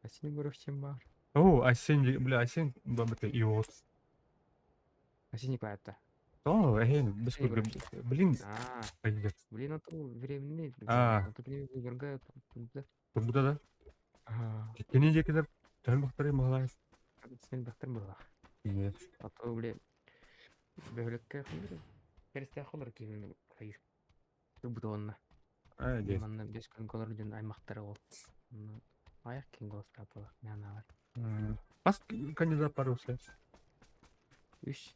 Синий бұрышчен бар. О, Айсен, бля, Айсен бабыты иот. Синий клапта. О, без көлге, блин, пойдет. Блин, а то временный. А то выбергают. Бұда да? Кені де кедер дәл бақтар бұлай. Синий бақтар болар. Нет. А то, блин, бөлікке қылыр. Керісте қылыр кейін қайыр. Бұдуынна. Де. Манна 5 күн колор жөн аймақтары ол. Аяқ кейін қолыстап болар. Мен алар. Бас кандидат бар осы. 3.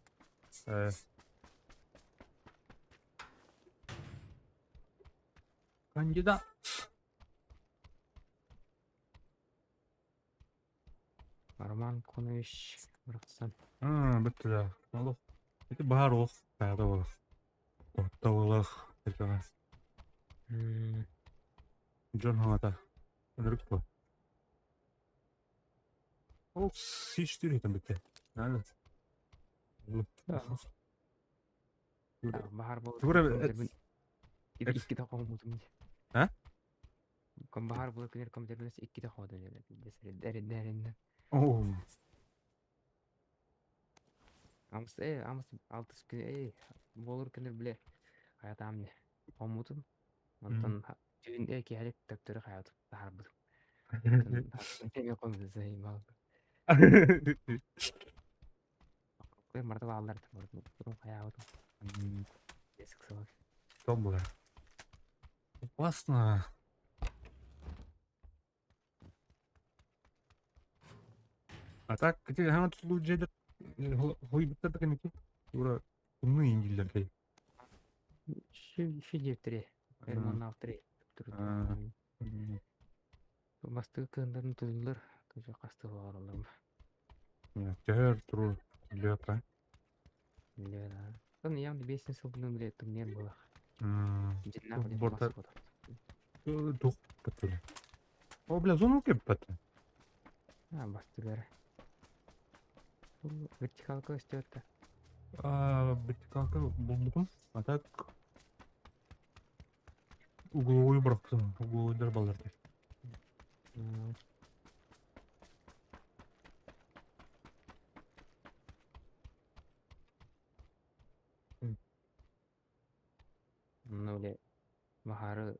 Кандидат. Роман Конович. Бұрақсан. Бітті да. Олық. Это бар олық. Бәрі олық. Отта олық. Джон Хамата. Өндірік бұл. Ол C4 етім бітті. Нәлі. Bahar bolur. Тура İki de kovmudum. Ha? Kom bahar bolur kiler kom derles iki de kovdu. Derinden. О. Амс 6 gün bolur kiler bile. Hayat amne. Kovmudum. Ondan düğün eki halik töktörü hayatım. Bahar bolur. Tenge koydu zeyim aldı. Koy marta bağlar tamam. Bunun hayatım. Есік салар. Что было? Опасно. А так, где хана тулу жедер хой биттер деген экен. Тура кумны индилер кей. Şu defteri. Erman aftırı. Bastığı kığınların tuzulur. Tuzu kastığı bağırılır. Тер туру лёта. Лера. Son явно бесен сылбының біле түмнен болақ. Жинна біле Борта- мас болар. Дух патуле. О, бля, зону кеп пату. Басты бәрі. Бұл вертикалка өстеуітті. Битикалка булдым. А так угловой бұрақтым. Угловойдар баларды. Мұны біле бағары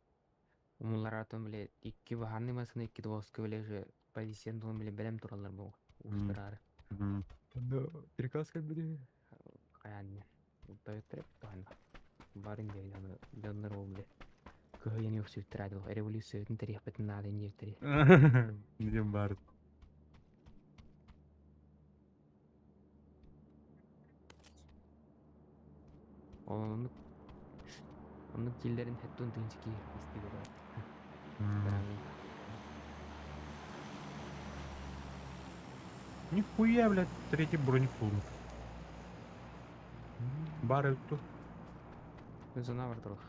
ұмылар атын біле екі бағарны масыны екі доғысқы біле жы позицион тұғын біле бәлем тұралар бұл. Ұстырары. Перекаска біле қаянмен. Ұлтай өттіріп тұғанға. Барын дейін донлар ол біле. Көйені өксүттір ады. Революция өтін тарих бітін надын ертірі. Неден бар. Onun dillerin hep döndüğünce ki istiyorlar. Нихуя, блядь, третий бронепулник. Бар тут. Zona var duruq.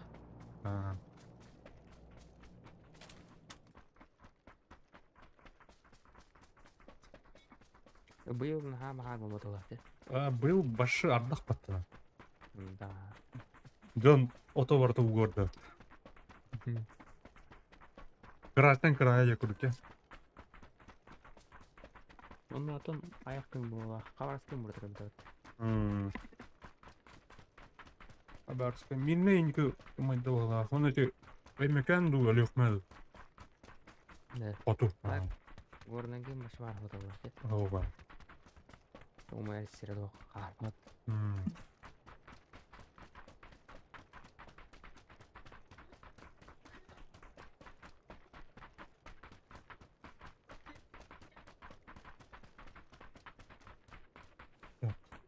Быйыл бағар болмады оларды. Был башы ардақ баттына. Да. Дон ото барды угорды. Крастан края көрді. Onun atın ayaktın bu. Kavarskın burada tabii. Абарска минне инки майдалга хонете эмекан ду алыхмал Ne? оту. Bak. Горнан кем баш бар фото бар. Ова. Умер сиредо харпат.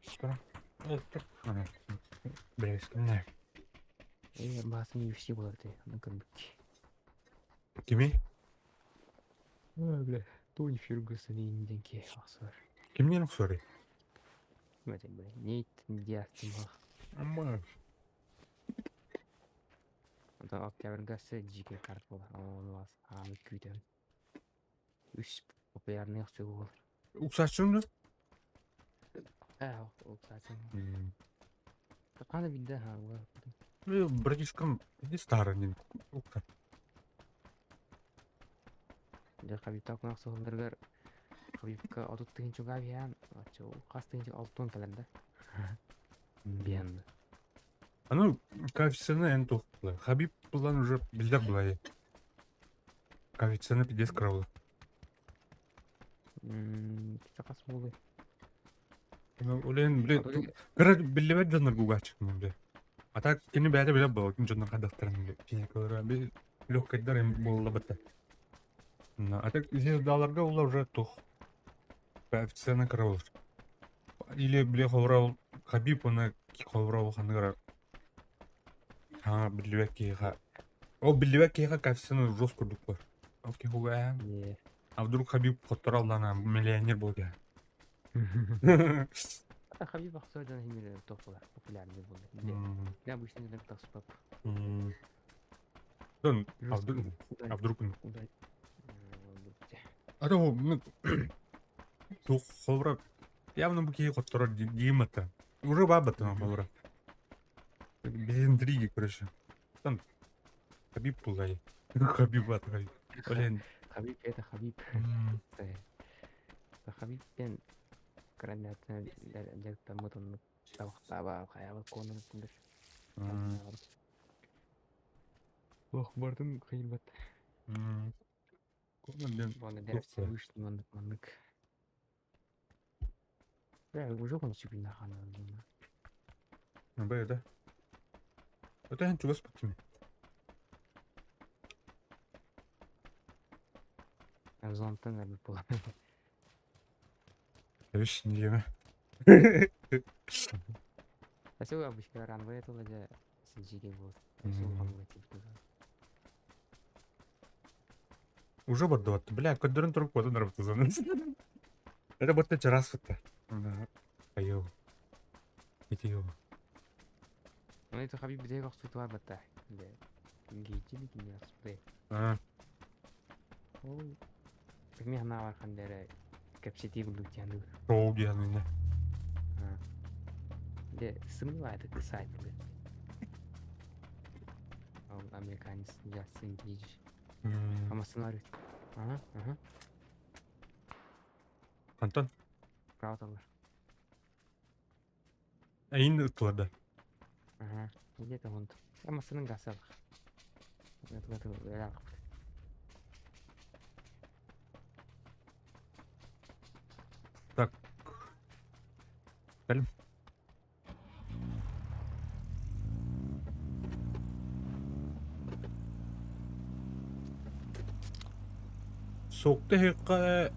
Скоро. Это. Бесконечно. Басын UFC болар те. Мүмкін бүк. Кими? Бля. Тони Фергюсон инден ке асыр. Кимнен ұқсары? Мәте бля. Нейт диастым ба. Ама. Ата октябрь гасы жеке карт болар. Оны бас амы күйтем. Үш популярный ақсы болар. Ұқсашыңды? Ол сәтім. Қаны білді ха олар. Братишкам, иди старый. Ұқса. Жа Хабиб тақын ақсы олдырғар. Хабибка отут тыгын чуға биян. Қас тыгын чуға алтын кәлерді. Биян. Ану, коэффициентны ән тоқтылы. Хабиб бұлан уже білдер бұлай. Коэффициентны пидес крауды. Тақас болы. Олен, блин, кара білдебәт жандар гуға чықмын, блин. Ата кені бәді біліп бұл, кені жандар қадақтарын, блин. Физикалары, блин, легкайдар әм болы бәтті. Ата звездаларға олар уже тоқ. Коэффициентны крауды. Или, блин, ховрау, Хабиб, оны ховрау қандығыра. Білдебәт кейға. О, білдебәт кейға коэффициентны жоз көрдік бар. Окей, хуға. А вдруг Хабиб хоттар алдана миллионер болды. Хабиб ақсы одан хемелі тоқ болар. Популярный болды. Я обычно не так спап. Дон, а вдруг он... А то, ну... Тух, ховра... Явно бы кей хоттар деймата. Уже бабата на ховра. Без интриги, короче. Там... Хабиб пулай. Хабиб ат, Хабиб. Блин. Хабиб это Хабиб. Хабиб пен... Кранятна дәртті мұтынны табақтаба қаяғы конын күндір. Ох, бардың қиылбат. Баны дәртсі өштің мандық. Бәрі уже қоны сүпілді қаны. Бәй, да. Это я ничего спать. Зонтын әрбір болар. Вещь не ема. Әсі обычка ранвай тұлы жа сілжеге болды. Әсі оғанға тепті. Уже бардаватты. Бля, көддерін тұрып қоды нұрыпты заны. Это бұртты жарас фытты. Айау. Кетеу. Оны это Хабиб бідегі ақсу туар бәтті. Гейті бекіне ақсу. Ол... Бәкме ғана бар қандары кәпсеті бұлдық жанды. Шоу дияны. Де сымылайды ты сайт бұлды. Ол американец жассын кейжі. Ама сценарий. Антон? Правдалар. Әйін ұтылады. Где-то вон. Ама сының ғасалық. Это реально. Так. Дәлім. Соқты хеққа...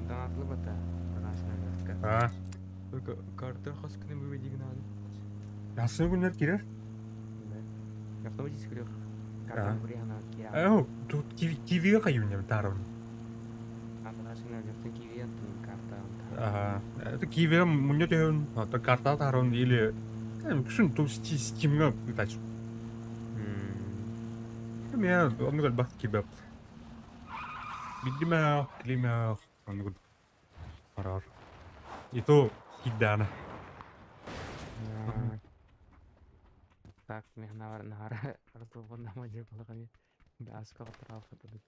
Донатылы бата. Только картер қас күні бөбе деген ады. Ясыны күнлер керер? Автоматически лех. Картер вариана кия. Тут кивиға қайуын тарым. Автоматически лехтен кивия тын карта. Это кивиға мұнет еуін, карта тарым или... Күшін тут стимға ұтачу. Мен оны ғал бақ кебеп. Биддімәқ, климәқ, оны ғал қарар. Itu hidana. Так, мен нахара арту бonna мажи балгами. Аска катырал хатады.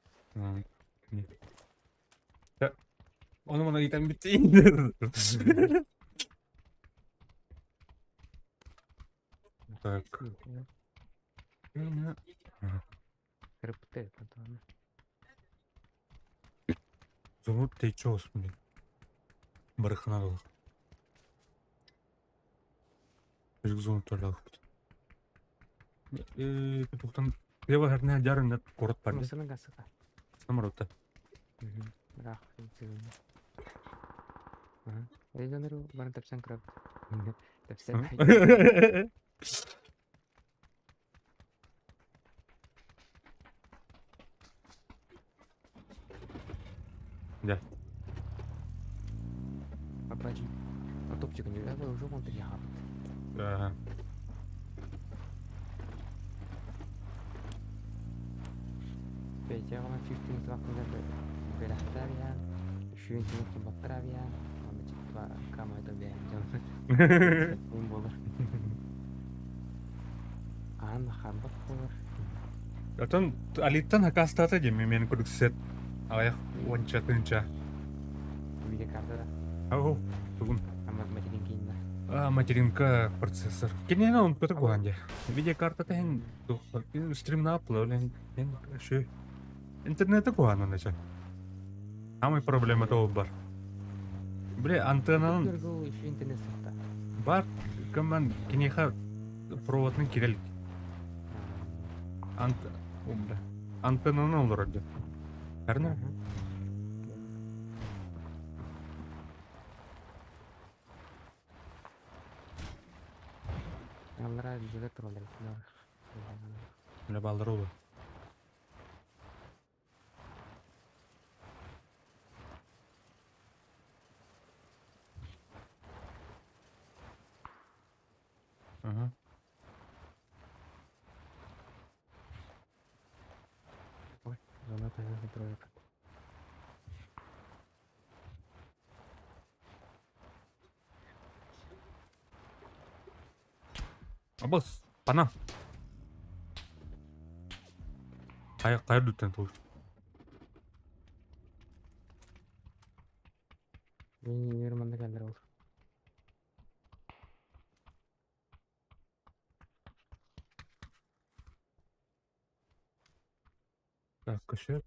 Не. Да, onu bana iten bitti indir. Так. Ага. Кырпты патаны. Зовут ты чё, блин? Барахнадол. Çocuk zonu torlalık. Туктан лева харна жарын да корот барды. Мусының гасыга. Самаротта. Бірақ тегін. Эйденеру барын тапсан краб. Тапсан. Да. Пападжи. А топчик не дава уже он перехап. Ага. Петя гана 15 вакытында берахтария. Шүнтүн кымбаттария. Аны чипа камайда бәйдән. Мин булыр. Ан хабак булыр. Ятан алиттан хакастата деме мен күрүксет. Аяк онча тынча. Видео карта. Ау, бүгүн. Ама материн кинде. Материнка процессор. Кенен он көтө куанде. Видеокарта тен стримна аплоден. Эн шу интернетте куан онача. Самый проблема то бар. Бле, антеннанын Көргө иши интернет сакта. бар, кыман кинеха проводный кирелик. Антеннаны олар öldü. Herne? Аллара жүзеле туралар. Öyle ballar olur. Aha. Зона тайны туралар. Абас, пана. Кайыр дүттен тұл. Мен ерманда келдер ол. Так, кашет.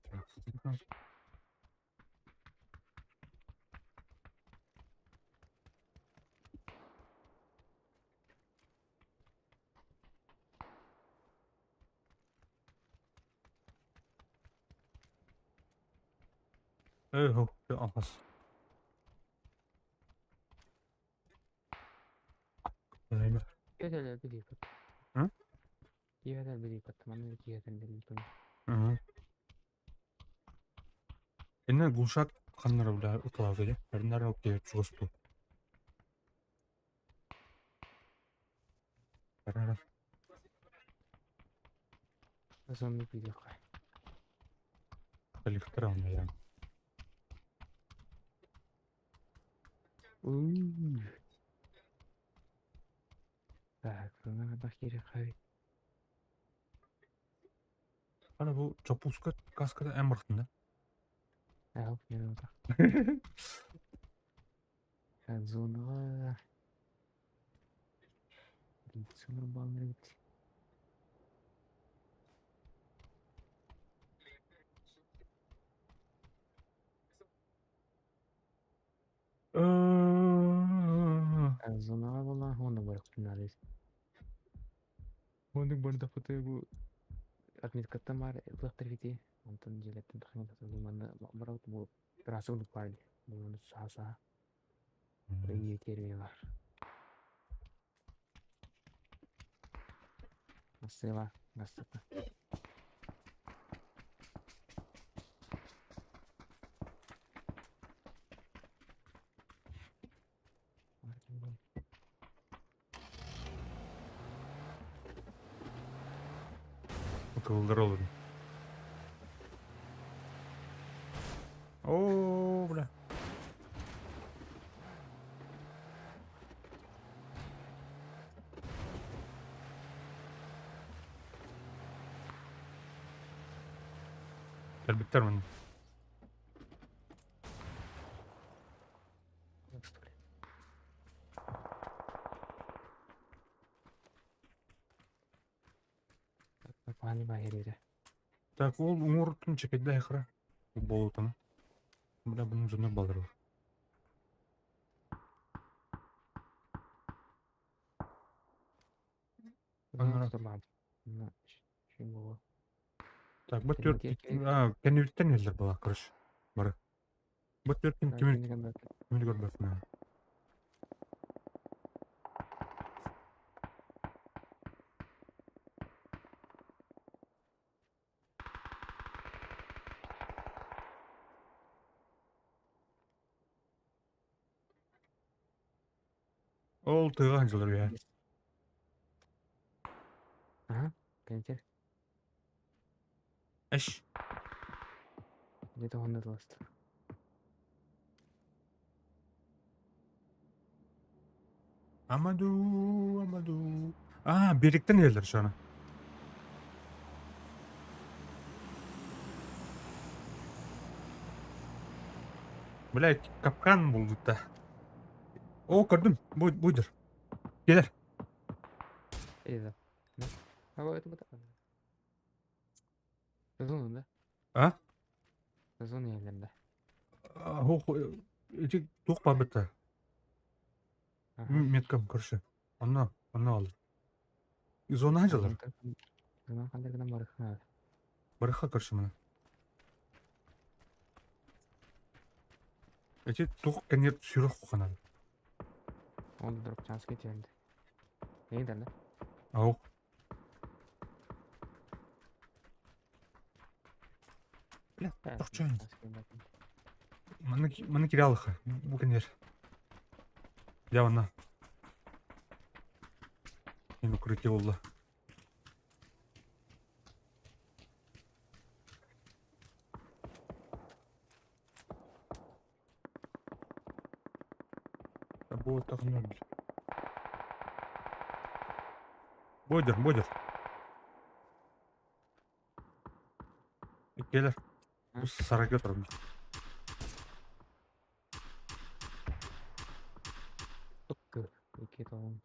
Ho, almaz. Öyle. Киһитэлэр билиппит. Hı? Киһитэлэр билиппит. Манна киһитэлэр билиппит. Hı. Enne gulşak kanları bile ıkılavdı ya. Erinler yok diye çuğustu. Beraber. Зоны билип. Kaliftir alma yani. Так, надо бахире хай. Bana bu çapuska kaskada en mırtında. Ау, мен ота. Зонаға Сымыр балмыр бит. Зонаға бола, оны барып күнәрес. Оның барда фото бу отметкаттан бар бұлақтар бите. Антон желеттен тахын тасылды манда бараут бу трасылдық барды. Бұны саса. Iyi terimi var. Nasıl var? Nasıl? Akıllılar olur. Oo, bla. Kalbikler bana. Вот что ли. Пани байрыйды. Так, ол уңуртун чекайда айхра. Болутаны. Бля, bunun жана балдыр бар. Аңара. Турмам. Мына шин боло. Так, bu Кемге- төрт кемге- кеневиттен елдер бала кырыш. Бары. Bu төрттен кемер Кемге- көрбөсүн. Ол тыган жылыр я. Ага, кемтер. Эш. Где-то он отласт. Амаду. Беріктен елдер шаны. Блядь, капкан болды да. О, көрдім. Бұйдыр. Келер. Эйза. Да? А вот это вот. Зон, да? А? Зон yerlerinde. Эти тоқпа бітті. Ага. Меткам көрші. Анна алды. Зона жылыр. Зон қандай гына барық. Ha. Барыха көрші мұны. Эти тоқ кәнер сүйрек қоқанады. Onu durup şans geçelim de. Neyin derler? Ау. Бля, тоқчайын. Маны кире алыха. Бұл кәнер. Явана. Енді күреке болды. Бұл тағын өңір. Бойдыр. Келер. Бұл сарайға тұрым. Tıkkı. İki tohum.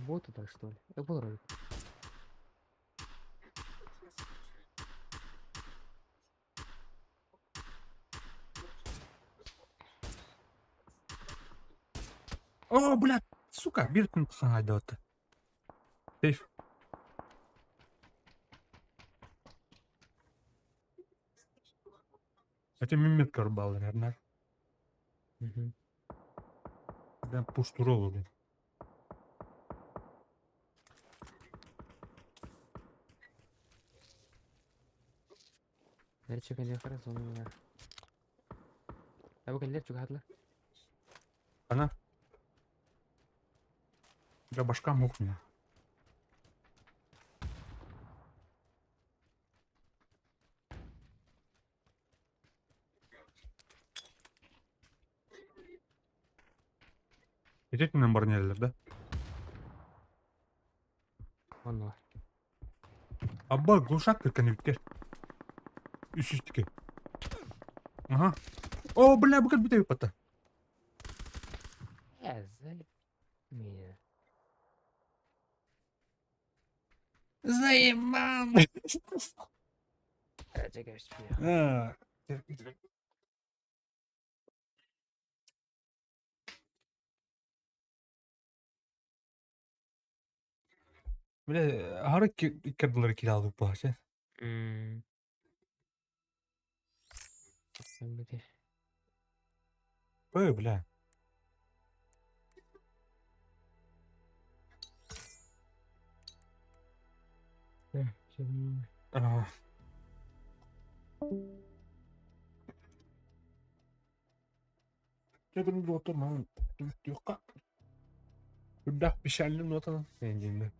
Вот это что ли? Был ролик. О, бля, сука, биртін қысан айды өтті. Сейф. Это мимет карбал, наверное. Угу. Да, пуштурол, блин. Nerede çıkınca yaparız onu ya. Ya bu keller çok hatlı. Ана. Я башка мухню. Жететінен бар нелер, да? Onun var. Абба, глушак ты конвиктер. Үсістіке. Ага. О, бля, бұқыт бітеу пата. Зай. Меня. Заебан. Чекай, что Бля, ары керділер келе алдық бұл, ше? Ой, бля. Cebini de oturma. Yok. Udah bir şeylerin oturma. Bencildi.